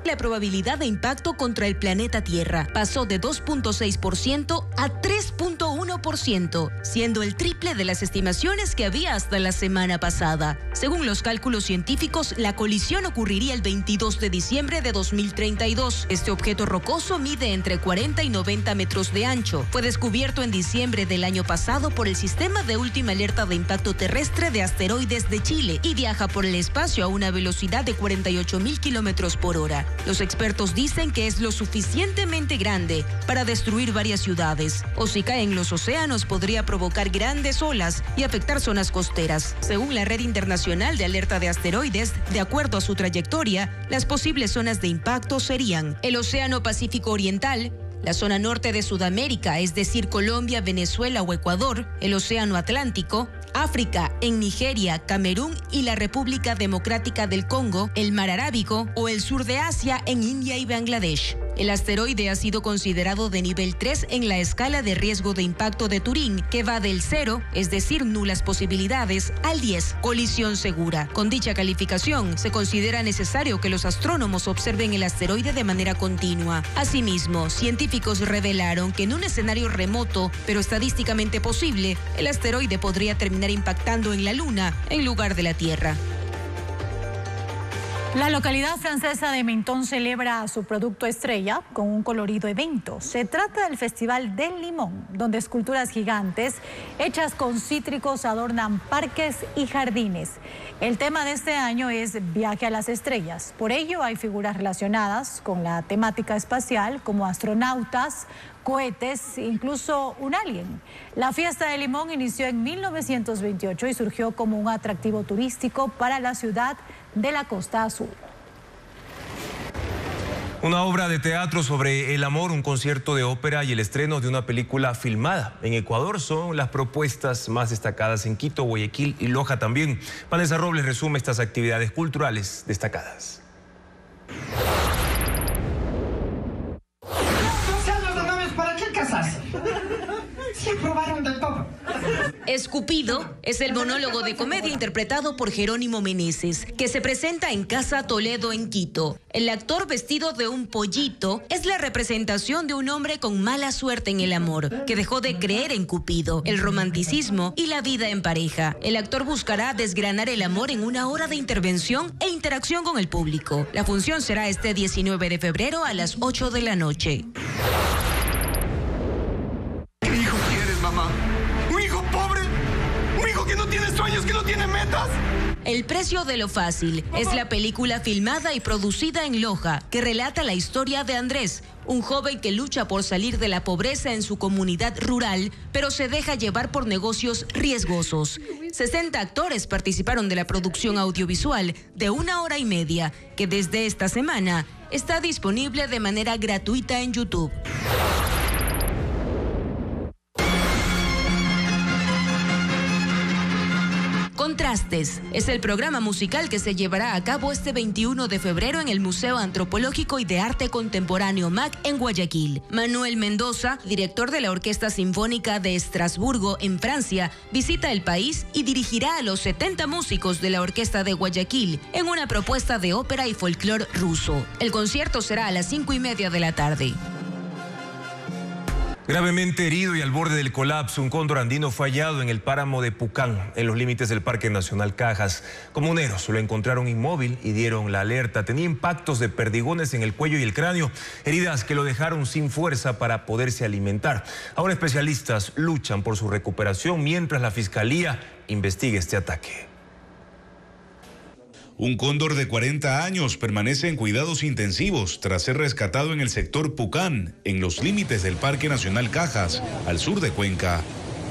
La probabilidad de impacto contra el planeta Tierra pasó de 2.6% a 3.1%, siendo el triple de las estimaciones que había hasta la semana pasada. Según los cálculos científicos, la colisión ocurriría el 22 de diciembre de 2032. Este objeto rocoso mide entre 40 y 90 metros de ancho. Fue descubierto en diciembre del año pasado por el Sistema de Última Alerta de Impacto Terrestre de Asteroides de Chile y viaja por el espacio a una velocidad de 48.000 kilómetros por hora. Los expertos dicen que es lo suficientemente grande para destruir varias ciudades, o si cae en los océanos podría provocar grandes olas y afectar zonas costeras. Según la Red Internacional de Alerta de Asteroides, de acuerdo a su trayectoria, las posibles zonas de impacto serían el Océano Pacífico Oriental, la zona norte de Sudamérica, es decir, Colombia, Venezuela o Ecuador, el Océano Atlántico, África, en Nigeria, Camerún y la República Democrática del Congo, el Mar Arábigo o el sur de Asia en India y Bangladesh. El asteroide ha sido considerado de nivel 3 en la escala de riesgo de impacto de Turín, que va del 0, es decir, nulas posibilidades, al 10, colisión segura. Con dicha calificación, se considera necesario que los astrónomos observen el asteroide de manera continua. Asimismo, científicos revelaron que en un escenario remoto, pero estadísticamente posible, el asteroide podría terminar impactando en la Luna en lugar de la Tierra. La localidad francesa de Menton celebra su producto estrella con un colorido evento. Se trata del Festival del Limón, donde esculturas gigantes hechas con cítricos adornan parques y jardines. El tema de este año es Viaje a las Estrellas. Por ello hay figuras relacionadas con la temática espacial como astronautas, cohetes, incluso un alien. La fiesta del limón inició en 1928 y surgió como un atractivo turístico para la ciudad de la Costa Azul. Una obra de teatro sobre el amor, un concierto de ópera y el estreno de una película filmada en Ecuador son las propuestas más destacadas en Quito, Guayaquil y Loja también. Vanessa Robles resume estas actividades culturales destacadas. ¿Para qué casarse? Se aprobaron de todo. Escupido es el monólogo de comedia interpretado por Jerónimo Meneses, que se presenta en Casa Toledo en Quito. El actor vestido de un pollito es la representación de un hombre con mala suerte en el amor, que dejó de creer en Cupido, el romanticismo y la vida en pareja. El actor buscará desgranar el amor en una hora de intervención e interacción con el público. La función será este 19 de febrero a las 8 de la noche. ¿Qué hijo quieres, mamá? ¿Un hijo pobre? ¿Un hijo que no tiene sueños, que no tiene metas? El precio de lo fácil es la película filmada y producida en Loja que relata la historia de Andrés, un joven que lucha por salir de la pobreza en su comunidad rural, pero se deja llevar por negocios riesgosos. 60 actores participaron de la producción audiovisual de 1 hora y media, que desde esta semana está disponible de manera gratuita en YouTube. Contrastes es el programa musical que se llevará a cabo este 21 de febrero en el Museo Antropológico y de Arte Contemporáneo MAC en Guayaquil. Manuel Mendoza, director de la Orquesta Sinfónica de Estrasburgo en Francia, visita el país y dirigirá a los 70 músicos de la Orquesta de Guayaquil en una propuesta de ópera y folclore ruso. El concierto será a las 5:30 de la tarde. Gravemente herido y al borde del colapso, un cóndor andino fue hallado en el páramo de Pucán, en los límites del Parque Nacional Cajas. Comuneros lo encontraron inmóvil y dieron la alerta. Tenía impactos de perdigones en el cuello y el cráneo, heridas que lo dejaron sin fuerza para poderse alimentar. Ahora especialistas luchan por su recuperación mientras la Fiscalía investiga este ataque. Un cóndor de 40 años permanece en cuidados intensivos tras ser rescatado en el sector Pucán, en los límites del Parque Nacional Cajas, al sur de Cuenca.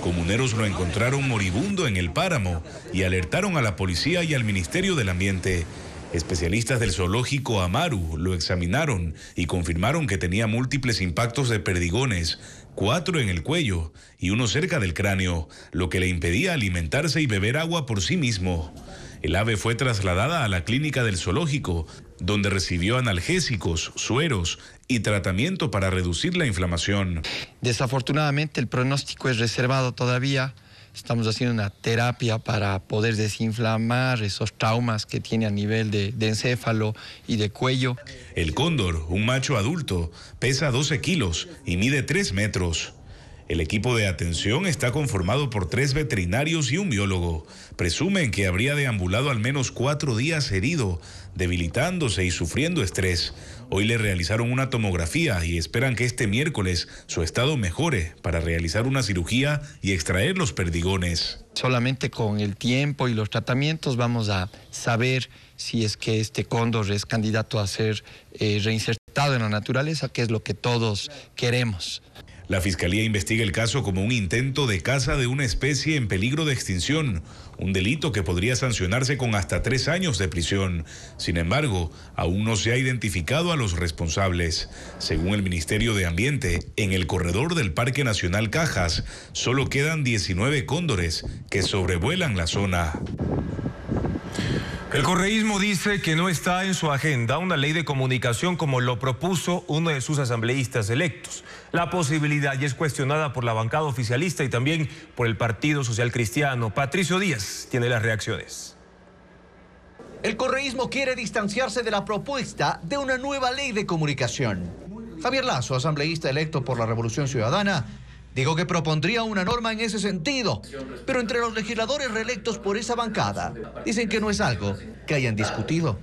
Comuneros lo encontraron moribundo en el páramo y alertaron a la policía y al Ministerio del Ambiente. Especialistas del zoológico Amaru lo examinaron y confirmaron que tenía múltiples impactos de perdigones, 4 en el cuello y 1 cerca del cráneo, lo que le impedía alimentarse y beber agua por sí mismo. El ave fue trasladada a la clínica del zoológico, donde recibió analgésicos, sueros y tratamiento para reducir la inflamación. Desafortunadamente el pronóstico es reservado todavía. Estamos haciendo una terapia para poder desinflamar esos traumas que tiene a nivel de encéfalo y de cuello. El cóndor, un macho adulto, pesa 12 kilos y mide 3 metros. El equipo de atención está conformado por 3 veterinarios y un biólogo. Presumen que habría deambulado al menos 4 días herido, debilitándose y sufriendo estrés. Hoy le realizaron una tomografía y esperan que este miércoles su estado mejore para realizar una cirugía y extraer los perdigones. Solamente con el tiempo y los tratamientos vamos a saber si es que este cóndor es candidato a ser reinsertado en la naturaleza, que es lo que todos queremos. La Fiscalía investiga el caso como un intento de caza de una especie en peligro de extinción, un delito que podría sancionarse con hasta 3 años de prisión. Sin embargo, aún no se ha identificado a los responsables. Según el Ministerio de Ambiente, en el corredor del Parque Nacional Cajas solo quedan 19 cóndores que sobrevuelan la zona. El correísmo dice que no está en su agenda una ley de comunicación como lo propuso uno de sus asambleístas electos. La posibilidad ya es cuestionada por la bancada oficialista y también por el Partido Social Cristiano. Patricio Díaz tiene las reacciones. El correísmo quiere distanciarse de la propuesta de una nueva ley de comunicación. Javier Lazo, asambleísta electo por la Revolución Ciudadana, dijo que propondría una norma en ese sentido, pero entre los legisladores reelectos por esa bancada dicen que no es algo que hayan discutido.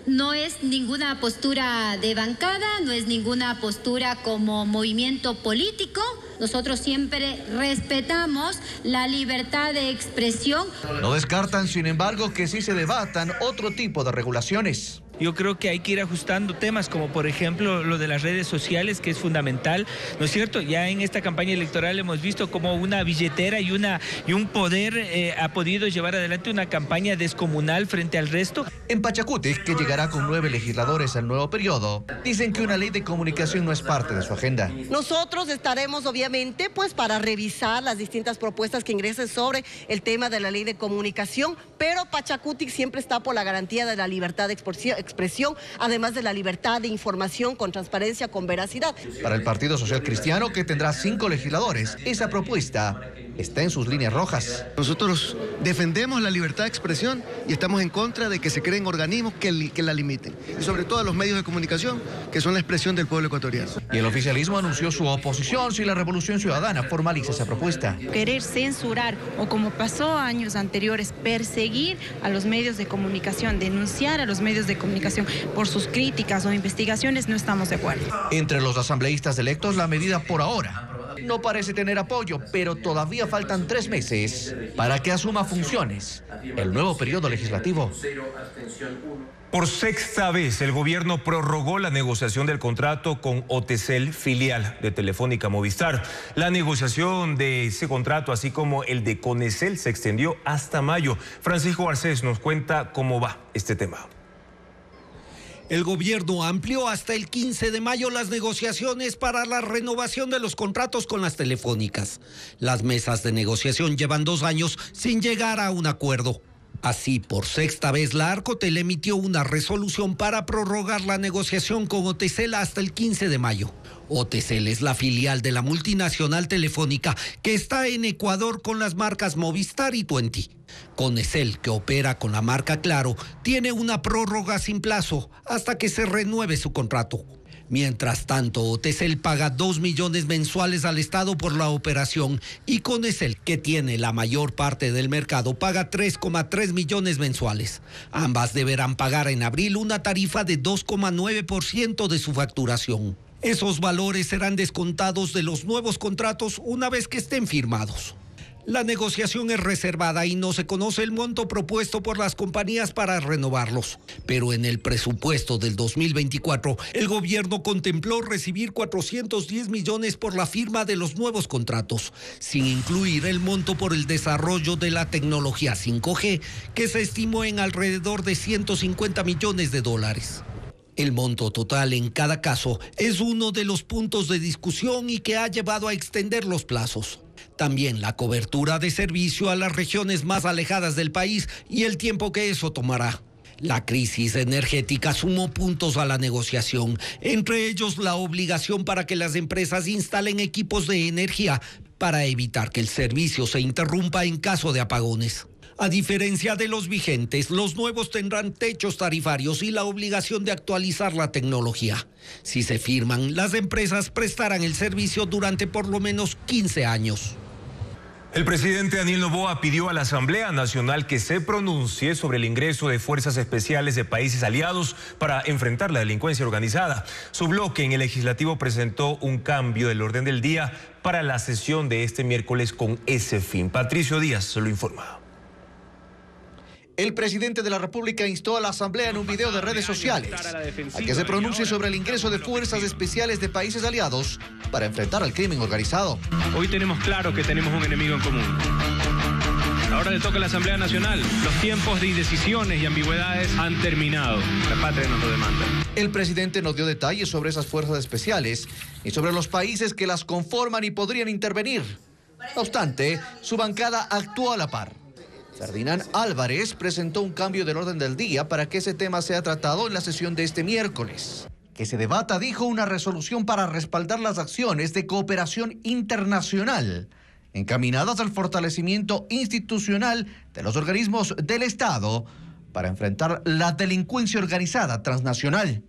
No es ninguna postura de bancada, no es ninguna postura como movimiento político. Nosotros siempre respetamos la libertad de expresión. No descartan, sin embargo, que sí se debatan otro tipo de regulaciones. Yo creo que hay que ir ajustando temas como por ejemplo lo de las redes sociales, que es fundamental, ¿no es cierto? Ya en esta campaña electoral hemos visto cómo una billetera y un poder ha podido llevar adelante una campaña descomunal frente al resto. En Pachacuti, que llegará con 9 legisladores al nuevo periodo, dicen que una ley de comunicación no es parte de su agenda. Nosotros estaremos obviamente pues para revisar las distintas propuestas que ingresen sobre el tema de la ley de comunicación, pero Pachacuti siempre está por la garantía de la libertad de expresión, además de la libertad de información con transparencia, con veracidad. Para el Partido Social Cristiano, que tendrá 5 legisladores, esa propuesta está en sus líneas rojas. Nosotros defendemos la libertad de expresión y estamos en contra de que se creen organismos que la limiten. Y sobre todo a los medios de comunicación, que son la expresión del pueblo ecuatoriano. Y el oficialismo anunció su oposición si la Revolución Ciudadana formaliza esa propuesta. Querer censurar o, como pasó años anteriores, perseguir a los medios de comunicación, denunciar a los medios de comunicación por sus críticas o investigaciones, no estamos de acuerdo. Entre los asambleístas electos, la medida por ahora no parece tener apoyo, pero todavía faltan 3 meses para que asuma funciones el nuevo periodo legislativo. Por sexta vez, el gobierno prorrogó la negociación del contrato con Otecel, filial de Telefónica Movistar. La negociación de ese contrato, así como el de Conecel, se extendió hasta mayo. Francisco Garcés nos cuenta cómo va este tema. El gobierno amplió hasta el 15 de mayo las negociaciones para la renovación de los contratos con las telefónicas. Las mesas de negociación llevan 2 años sin llegar a un acuerdo. Así, por sexta vez, la Arcotel emitió una resolución para prorrogar la negociación con Otecel hasta el 15 de mayo. Otecel es la filial de la multinacional Telefónica que está en Ecuador con las marcas Movistar y Tuenti. Conecel, que opera con la marca Claro, tiene una prórroga sin plazo hasta que se renueve su contrato. Mientras tanto, Otecel paga 2 millones mensuales al Estado por la operación y Conecel, que tiene la mayor parte del mercado, paga 3,3 millones mensuales. Ambas deberán pagar en abril una tarifa de 2,9% de su facturación. Esos valores serán descontados de los nuevos contratos una vez que estén firmados. La negociación es reservada y no se conoce el monto propuesto por las compañías para renovarlos. Pero en el presupuesto del 2024, el gobierno contempló recibir 410 millones por la firma de los nuevos contratos, sin incluir el monto por el desarrollo de la tecnología 5G, que se estimó en alrededor de 150 millones de dólares. El monto total en cada caso es uno de los puntos de discusión y que ha llevado a extender los plazos. También la cobertura de servicio a las regiones más alejadas del país y el tiempo que eso tomará. La crisis energética sumó puntos a la negociación, entre ellos la obligación para que las empresas instalen equipos de energía para evitar que el servicio se interrumpa en caso de apagones. A diferencia de los vigentes, los nuevos tendrán techos tarifarios y la obligación de actualizar la tecnología. Si se firman, las empresas prestarán el servicio durante por lo menos 15 años. El presidente Daniel Noboa pidió a la Asamblea Nacional que se pronuncie sobre el ingreso de fuerzas especiales de países aliados para enfrentar la delincuencia organizada. Su bloque en el legislativo presentó un cambio del orden del día para la sesión de este miércoles con ese fin. Patricio Díaz se lo informa. El presidente de la República instó a la Asamblea en un video de redes sociales a que se pronuncie sobre el ingreso de fuerzas especiales de países aliados para enfrentar al crimen organizado. Hoy tenemos claro que tenemos un enemigo en común. Ahora le toca a la Asamblea Nacional. Los tiempos de indecisiones y ambigüedades han terminado. La patria nos lo demanda. El presidente nos dio detalles sobre esas fuerzas especiales y sobre los países que las conforman y podrían intervenir. No obstante, su bancada actuó a la par. Ferdinand Álvarez presentó un cambio del orden del día para que ese tema sea tratado en la sesión de este miércoles. Que se debata, dijo, una resolución para respaldar las acciones de cooperación internacional encaminadas al fortalecimiento institucional de los organismos del Estado para enfrentar la delincuencia organizada transnacional.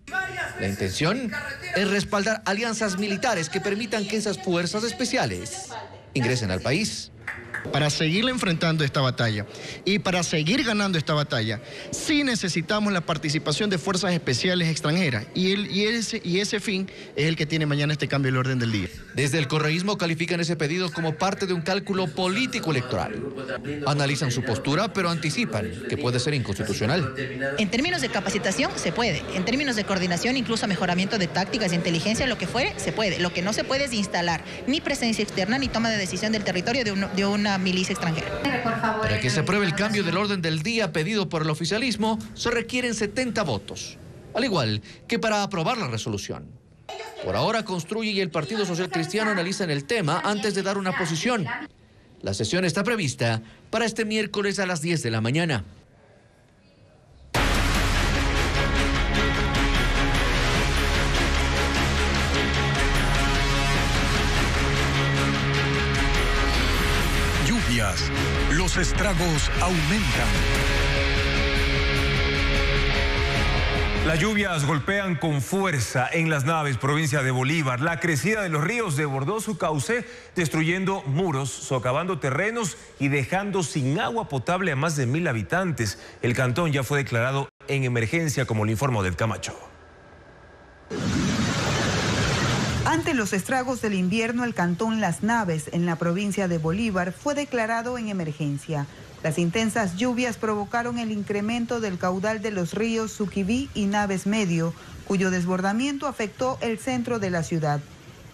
La intención es respaldar alianzas militares que permitan que esas fuerzas especiales ingresen al país. Para seguir enfrentando esta batalla y para seguir ganando esta batalla, sí necesitamos la participación de fuerzas especiales extranjeras y ese fin es el que tiene mañana este cambio del orden del día. Desde el correísmo califican ese pedido como parte de un cálculo político electoral. Analizan su postura, pero anticipan que puede ser inconstitucional. En términos de capacitación, se puede. En términos de coordinación, incluso mejoramiento de tácticas de inteligencia, lo que fuere, se puede. Lo que no se puede es instalar ni presencia externa ni toma de decisión del territorio de una milicia extranjera. Para que se apruebe el cambio del orden del día pedido por el oficialismo, se requieren 70 votos, al igual que para aprobar la resolución. Por ahora, Construye y el Partido Social Cristiano analizan el tema antes de dar una posición. La sesión está prevista para este miércoles a las 10 de la mañana. Los estragos aumentan. Las lluvias golpean con fuerza en Las Naves, provincia de Bolívar. La crecida de los ríos desbordó su cauce, destruyendo muros, socavando terrenos y dejando sin agua potable a más de 1000 habitantes. El cantón ya fue declarado en emergencia, como lo informó Odette Camacho. Ante los estragos del invierno, el cantón Las Naves, en la provincia de Bolívar, fue declarado en emergencia. Las intensas lluvias provocaron el incremento del caudal de los ríos Suquibí y Naves Medio, cuyo desbordamiento afectó el centro de la ciudad.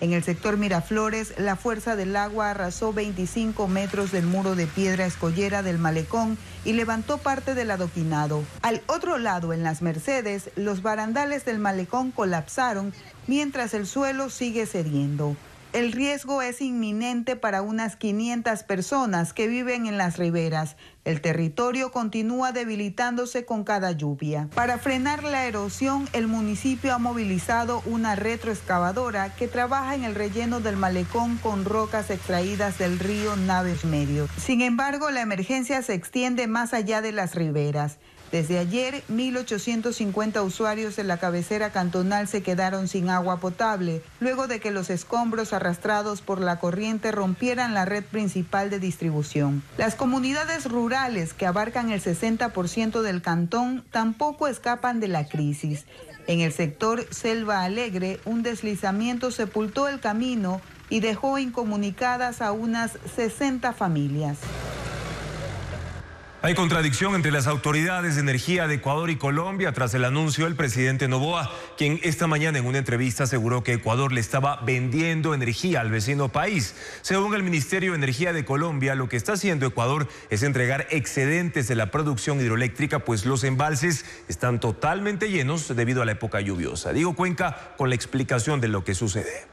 En el sector Miraflores, la fuerza del agua arrasó 25 metros del muro de piedra escollera del malecón y levantó parte del adoquinado. Al otro lado, en Las Mercedes, los barandales del malecón colapsaron mientras el suelo sigue cediendo. El riesgo es inminente para unas 500 personas que viven en las riberas. El territorio continúa debilitándose con cada lluvia. Para frenar la erosión, el municipio ha movilizado una retroexcavadora que trabaja en el relleno del malecón con rocas extraídas del río Naves Medio. Sin embargo, la emergencia se extiende más allá de las riberas. Desde ayer, 1.850 usuarios de la cabecera cantonal se quedaron sin agua potable, luego de que los escombros arrastrados por la corriente rompieran la red principal de distribución. Las comunidades rurales, que abarcan el 60% del cantón, tampoco escapan de la crisis. En el sector Selva Alegre, un deslizamiento sepultó el camino y dejó incomunicadas a unas 60 familias. Hay contradicción entre las autoridades de energía de Ecuador y Colombia tras el anuncio del presidente Noboa, quien esta mañana en una entrevista aseguró que Ecuador le estaba vendiendo energía al vecino país. Según el Ministerio de Energía de Colombia, lo que está haciendo Ecuador es entregar excedentes de la producción hidroeléctrica, pues los embalses están totalmente llenos debido a la época lluviosa. Diego Cuenca con la explicación de lo que sucede.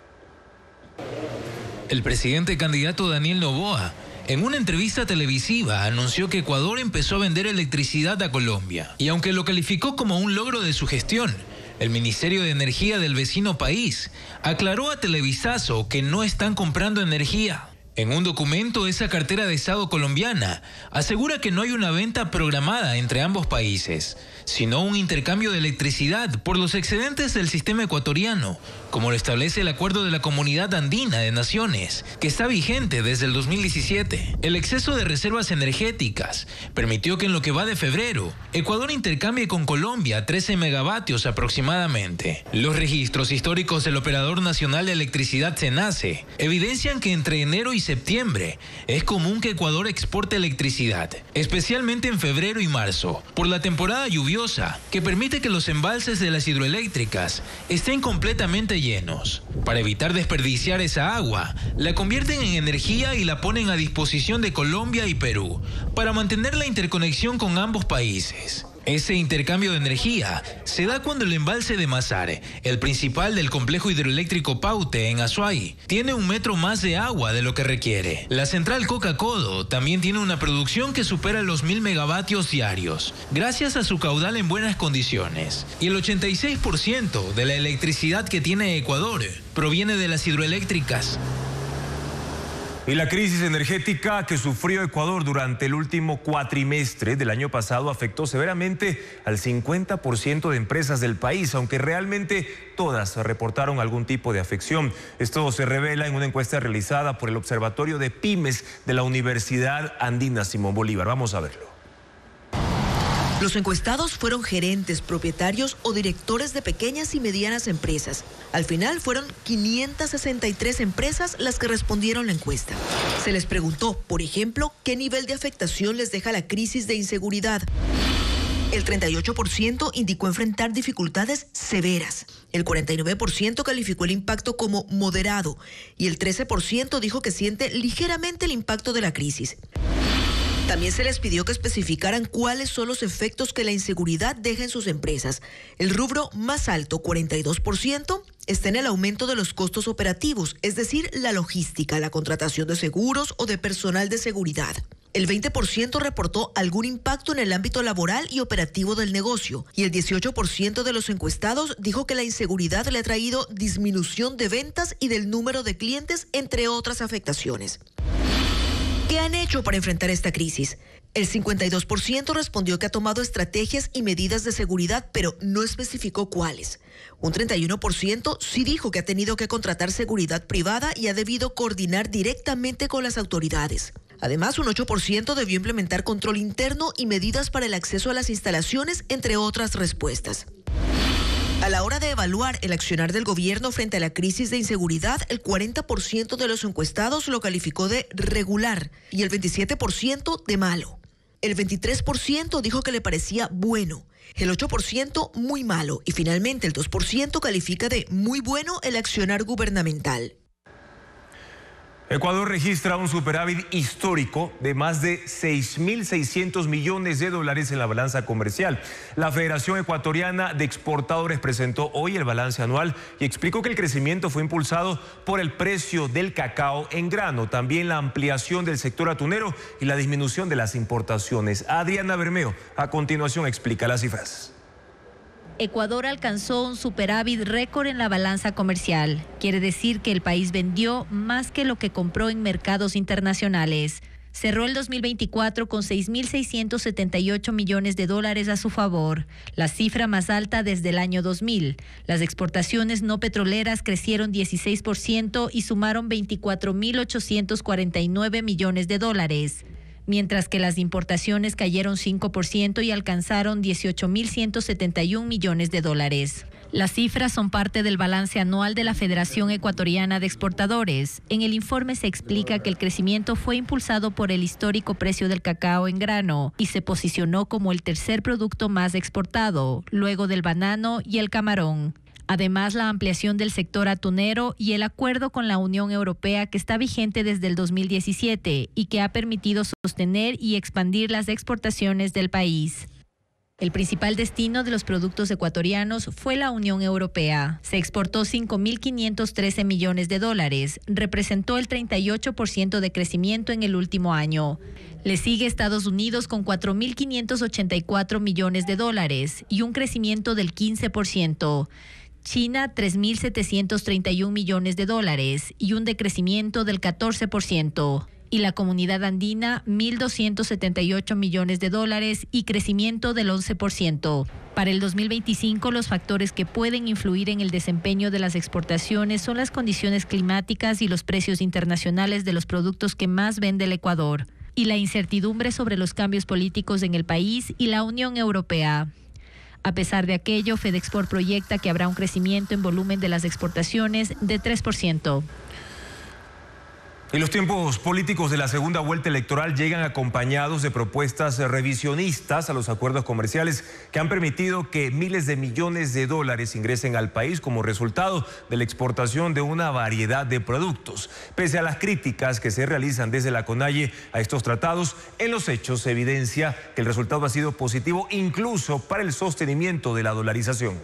El presidente candidato Daniel Noboa, en una entrevista televisiva, anunció que Ecuador empezó a vender electricidad a Colombia. Y aunque lo calificó como un logro de su gestión, el Ministerio de Energía del vecino país aclaró a Televisazo que no están comprando energía. En un documento, esa cartera de Estado colombiana asegura que no hay una venta programada entre ambos países, sino un intercambio de electricidad por los excedentes del sistema ecuatoriano, como lo establece el Acuerdo de la Comunidad Andina de Naciones, que está vigente desde el 2017. El exceso de reservas energéticas permitió que en lo que va de febrero, Ecuador intercambie con Colombia 13 megavatios aproximadamente. Los registros históricos del Operador Nacional de Electricidad SENACE evidencian que entre enero y septiembre es común que Ecuador exporte electricidad, especialmente en febrero y marzo, por la temporada lluviosa, que permite que los embalses de las hidroeléctricas estén completamente llenos. Para evitar desperdiciar esa agua, la convierten en energía y la ponen a disposición de Colombia y Perú, para mantener la interconexión con ambos países. Ese intercambio de energía se da cuando el embalse de Mazar, el principal del complejo hidroeléctrico Paute en Azuay, tiene 1 metro más de agua de lo que requiere. La central Coca-Codo también tiene una producción que supera los 1.000 megavatios diarios, gracias a su caudal en buenas condiciones. Y el 86% de la electricidad que tiene Ecuador proviene de las hidroeléctricas. Y la crisis energética que sufrió Ecuador durante el último cuatrimestre del año pasado afectó severamente al 50% de empresas del país, aunque realmente todas reportaron algún tipo de afección. Esto se revela en una encuesta realizada por el Observatorio de Pymes de la Universidad Andina Simón Bolívar. Vamos a verlo. Los encuestados fueron gerentes, propietarios o directores de pequeñas y medianas empresas. Al final fueron 563 empresas las que respondieron la encuesta. Se les preguntó, por ejemplo, qué nivel de afectación les deja la crisis de inseguridad. El 38% indicó enfrentar dificultades severas. El 49% calificó el impacto como moderado y el 13% dijo que siente ligeramente el impacto de la crisis. También se les pidió que especificaran cuáles son los efectos que la inseguridad deja en sus empresas. El rubro más alto, 42%, está en el aumento de los costos operativos, es decir, la logística, la contratación de seguros o de personal de seguridad. El 20% reportó algún impacto en el ámbito laboral y operativo del negocio, y el 18% de los encuestados dijo que la inseguridad le ha traído disminución de ventas y del número de clientes, entre otras afectaciones. ¿Qué han hecho para enfrentar esta crisis? El 52% respondió que ha tomado estrategias y medidas de seguridad, pero no especificó cuáles. Un 31% sí dijo que ha tenido que contratar seguridad privada y ha debido coordinar directamente con las autoridades. Además, un 8% debió implementar control interno y medidas para el acceso a las instalaciones, entre otras respuestas. A la hora de evaluar el accionar del gobierno frente a la crisis de inseguridad, el 40% de los encuestados lo calificó de regular y el 27% de malo. El 23% dijo que le parecía bueno, el 8% muy malo y finalmente el 2% califica de muy bueno el accionar gubernamental. Ecuador registra un superávit histórico de más de 6.600 millones de dólares en la balanza comercial. La Federación Ecuatoriana de Exportadores presentó hoy el balance anual y explicó que el crecimiento fue impulsado por el precio del cacao en grano, también la ampliación del sector atunero y la disminución de las importaciones. Adriana Bermeo a continuación explica las cifras. Ecuador alcanzó un superávit récord en la balanza comercial. Quiere decir que el país vendió más que lo que compró en mercados internacionales. Cerró el 2024 con 6.678 millones de dólares a su favor, la cifra más alta desde el año 2000. Las exportaciones no petroleras crecieron 16% y sumaron 24.849 millones de dólares. Mientras que las importaciones cayeron 5% y alcanzaron 18.171 millones de dólares. Las cifras son parte del balance anual de la Federación Ecuatoriana de Exportadores. En el informe se explica que el crecimiento fue impulsado por el histórico precio del cacao en grano y se posicionó como el tercer producto más exportado, luego del banano y el camarón. Además, la ampliación del sector atunero y el acuerdo con la Unión Europea que está vigente desde el 2017 y que ha permitido sostener y expandir las exportaciones del país. El principal destino de los productos ecuatorianos fue la Unión Europea. Se exportó 5.513 millones de dólares, representó el 38% de crecimiento en el último año. Le sigue Estados Unidos con 4.584 millones de dólares y un crecimiento del 15%. China, 3.731 millones de dólares y un decrecimiento del 14%. Y la Comunidad Andina, 1.278 millones de dólares y crecimiento del 11%. Para el 2025, los factores que pueden influir en el desempeño de las exportaciones son las condiciones climáticas y los precios internacionales de los productos que más vende el Ecuador, y la incertidumbre sobre los cambios políticos en el país y la Unión Europea. A pesar de aquello, Fedexport proyecta que habrá un crecimiento en volumen de las exportaciones de 3%. Y los tiempos políticos de la segunda vuelta electoral llegan acompañados de propuestas revisionistas a los acuerdos comerciales que han permitido que miles de millones de dólares ingresen al país como resultado de la exportación de una variedad de productos. Pese a las críticas que se realizan desde la CONAIE a estos tratados, en los hechos se evidencia que el resultado ha sido positivo incluso para el sostenimiento de la dolarización.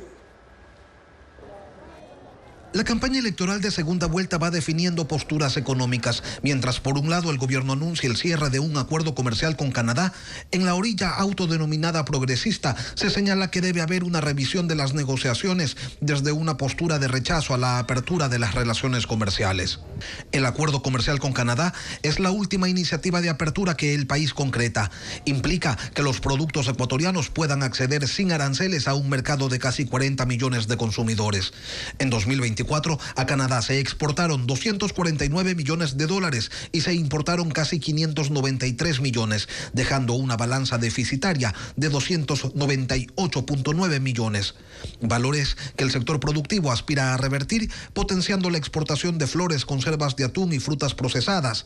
La campaña electoral de segunda vuelta va definiendo posturas económicas. Mientras por un lado el gobierno anuncia el cierre de un acuerdo comercial con Canadá, en la orilla autodenominada progresista se señala que debe haber una revisión de las negociaciones desde una postura de rechazo a la apertura de las relaciones comerciales. El acuerdo comercial con Canadá es la última iniciativa de apertura que el país concreta. Implica que los productos ecuatorianos puedan acceder sin aranceles a un mercado de casi 40 millones de consumidores. En 2024 a Canadá se exportaron 249 millones de dólares y se importaron casi 593 millones, dejando una balanza deficitaria de 298.9 millones. Valores que el sector productivo aspira a revertir, potenciando la exportación de flores, conservas de atún y frutas procesadas,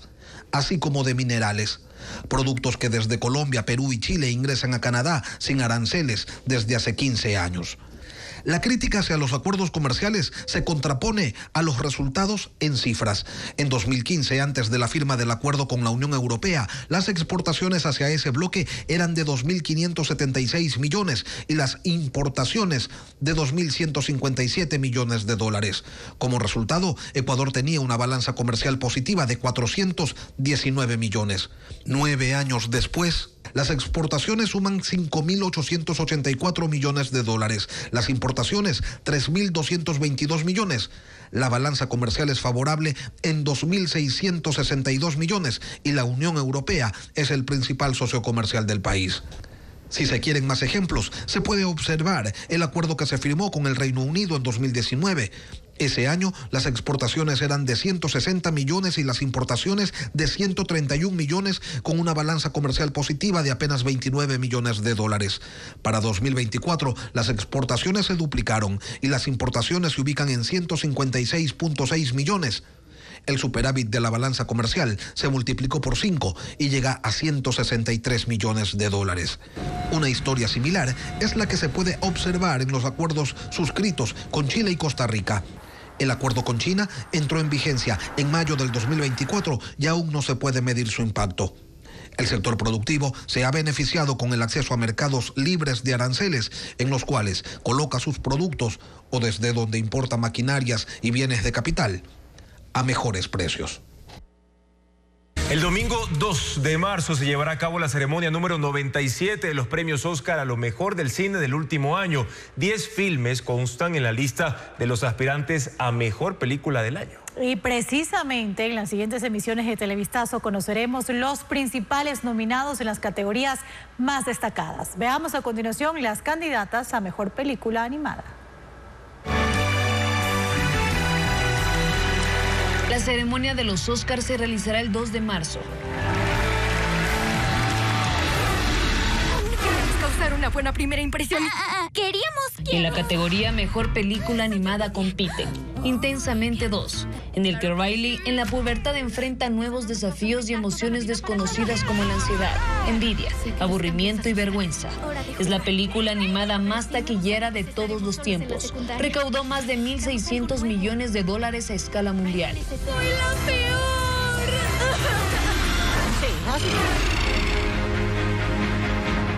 así como de minerales. Productos que desde Colombia, Perú y Chile ingresan a Canadá sin aranceles desde hace 15 años. La crítica hacia los acuerdos comerciales se contrapone a los resultados en cifras. En 2015, antes de la firma del acuerdo con la Unión Europea, las exportaciones hacia ese bloque eran de 2.576 millones y las importaciones de 2.157 millones de dólares. Como resultado, Ecuador tenía una balanza comercial positiva de 419 millones. 9 años después, las exportaciones suman 5.884 millones de dólares, las importaciones 3.222 millones. La balanza comercial es favorable en 2.662 millones y la Unión Europea es el principal socio comercial del país. Si se quieren más ejemplos, se puede observar el acuerdo que se firmó con el Reino Unido en 2019. Ese año las exportaciones eran de 160 millones y las importaciones de 131 millones, con una balanza comercial positiva de apenas 29 millones de dólares. Para 2024 las exportaciones se duplicaron y las importaciones se ubican en 156.6 millones. El superávit de la balanza comercial se multiplicó por 5 y llega a 163 millones de dólares. Una historia similar es la que se puede observar en los acuerdos suscritos con Chile y Costa Rica. El acuerdo con China entró en vigencia en mayo del 2024 y aún no se puede medir su impacto. El sector productivo se ha beneficiado con el acceso a mercados libres de aranceles, en los cuales coloca sus productos o desde donde importa maquinarias y bienes de capital a mejores precios. El domingo 2 de marzo se llevará a cabo la ceremonia número 97 de los premios Oscar a lo mejor del cine del último año. 10 filmes constan en la lista de los aspirantes a mejor película del año. Y precisamente en las siguientes emisiones de Televistazo conoceremos los principales nominados en las categorías más destacadas. Veamos a continuación las candidatas a mejor película animada. La ceremonia de los Oscars se realizará el 2 de marzo. Queremos causar una buena primera impresión. En la categoría Mejor Película Animada compiten Intensamente 2, en el que Riley en la pubertad enfrenta nuevos desafíos y emociones desconocidas como la ansiedad, envidia, aburrimiento y vergüenza. Es la película animada más taquillera de todos los tiempos. Recaudó más de 1.600 millones de dólares a escala mundial. ¡Soy la peor!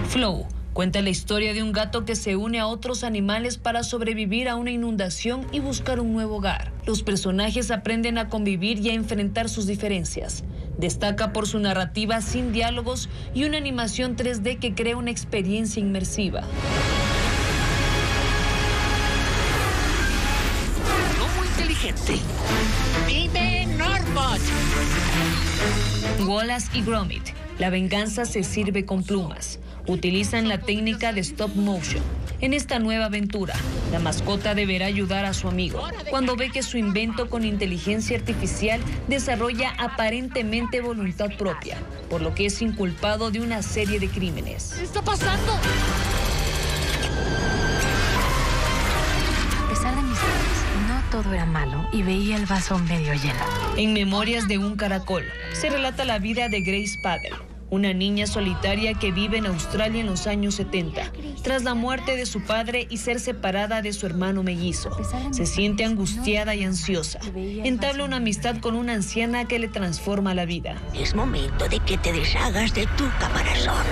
Flow cuenta la historia de un gato que se une a otros animales para sobrevivir a una inundación y buscar un nuevo hogar. Los personajes aprenden a convivir y a enfrentar sus diferencias. Destaca por su narrativa sin diálogos y una animación 3D que crea una experiencia inmersiva. No muy inteligente. ¡Vive Norbot! Wallace y Gromit. La venganza se sirve con plumas. Utilizan la técnica de stop motion. En esta nueva aventura, la mascota deberá ayudar a su amigo cuando ve que su invento con inteligencia artificial desarrolla aparentemente voluntad propia, por lo que es inculpado de una serie de crímenes. ¿Qué está pasando? A pesar de mis errores, no todo era malo y veía el vaso medio lleno. En Memorias de un caracol, se relata la vida de Grace Paddle, una niña solitaria que vive en Australia en los años 70. Tras la muerte de su padre y ser separada de su hermano mellizo, se siente angustiada y ansiosa. Entabla una amistad con una anciana que le transforma la vida. Es momento de que te deshagas de tu caparazón.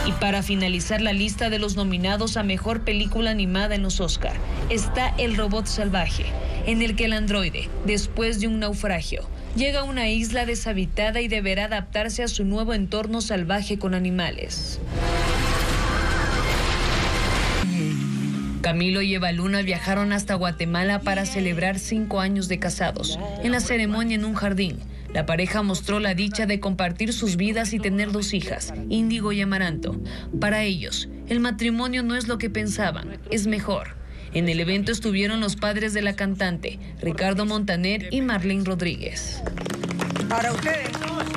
Y para finalizar la lista de los nominados a Mejor Película Animada en los Oscar, está El Robot Salvaje, en el que el androide, después de un naufragio, llega a una isla deshabitada y deberá adaptarse a su nuevo entorno salvaje con animales. Camilo y Eva Luna viajaron hasta Guatemala para celebrar 5 años de casados. En la ceremonia en un jardín, la pareja mostró la dicha de compartir sus vidas y tener 2 hijas, Índigo y Amaranto. Para ellos, el matrimonio no es lo que pensaban, es mejor. En el evento estuvieron los padres de la cantante, Ricardo Montaner y Marlene Rodríguez. Para ustedes,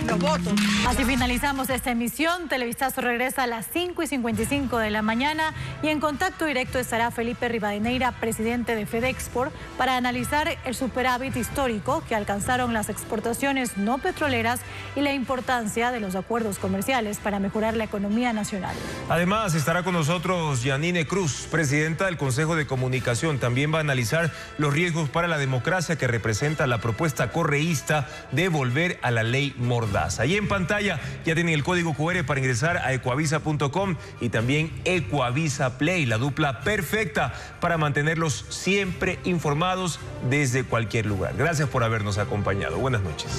los votos. Así finalizamos esta emisión. Televistazo regresa a las 5:55 de la mañana y en contacto directo estará Felipe Rivadeneira, presidente de FedExport, para analizar el superávit histórico que alcanzaron las exportaciones no petroleras y la importancia de los acuerdos comerciales para mejorar la economía nacional. Además, estará con nosotros Yanine Cruz, presidenta del Consejo de Comunicación. También va a analizar los riesgos para la democracia que representa la propuesta correísta de volver a la ley Mordaza. Ahí en pantalla ya tienen el código QR para ingresar a ecuavisa.com y también Ecuavisa Play, la dupla perfecta para mantenerlos siempre informados desde cualquier lugar. Gracias por habernos acompañado. Buenas noches.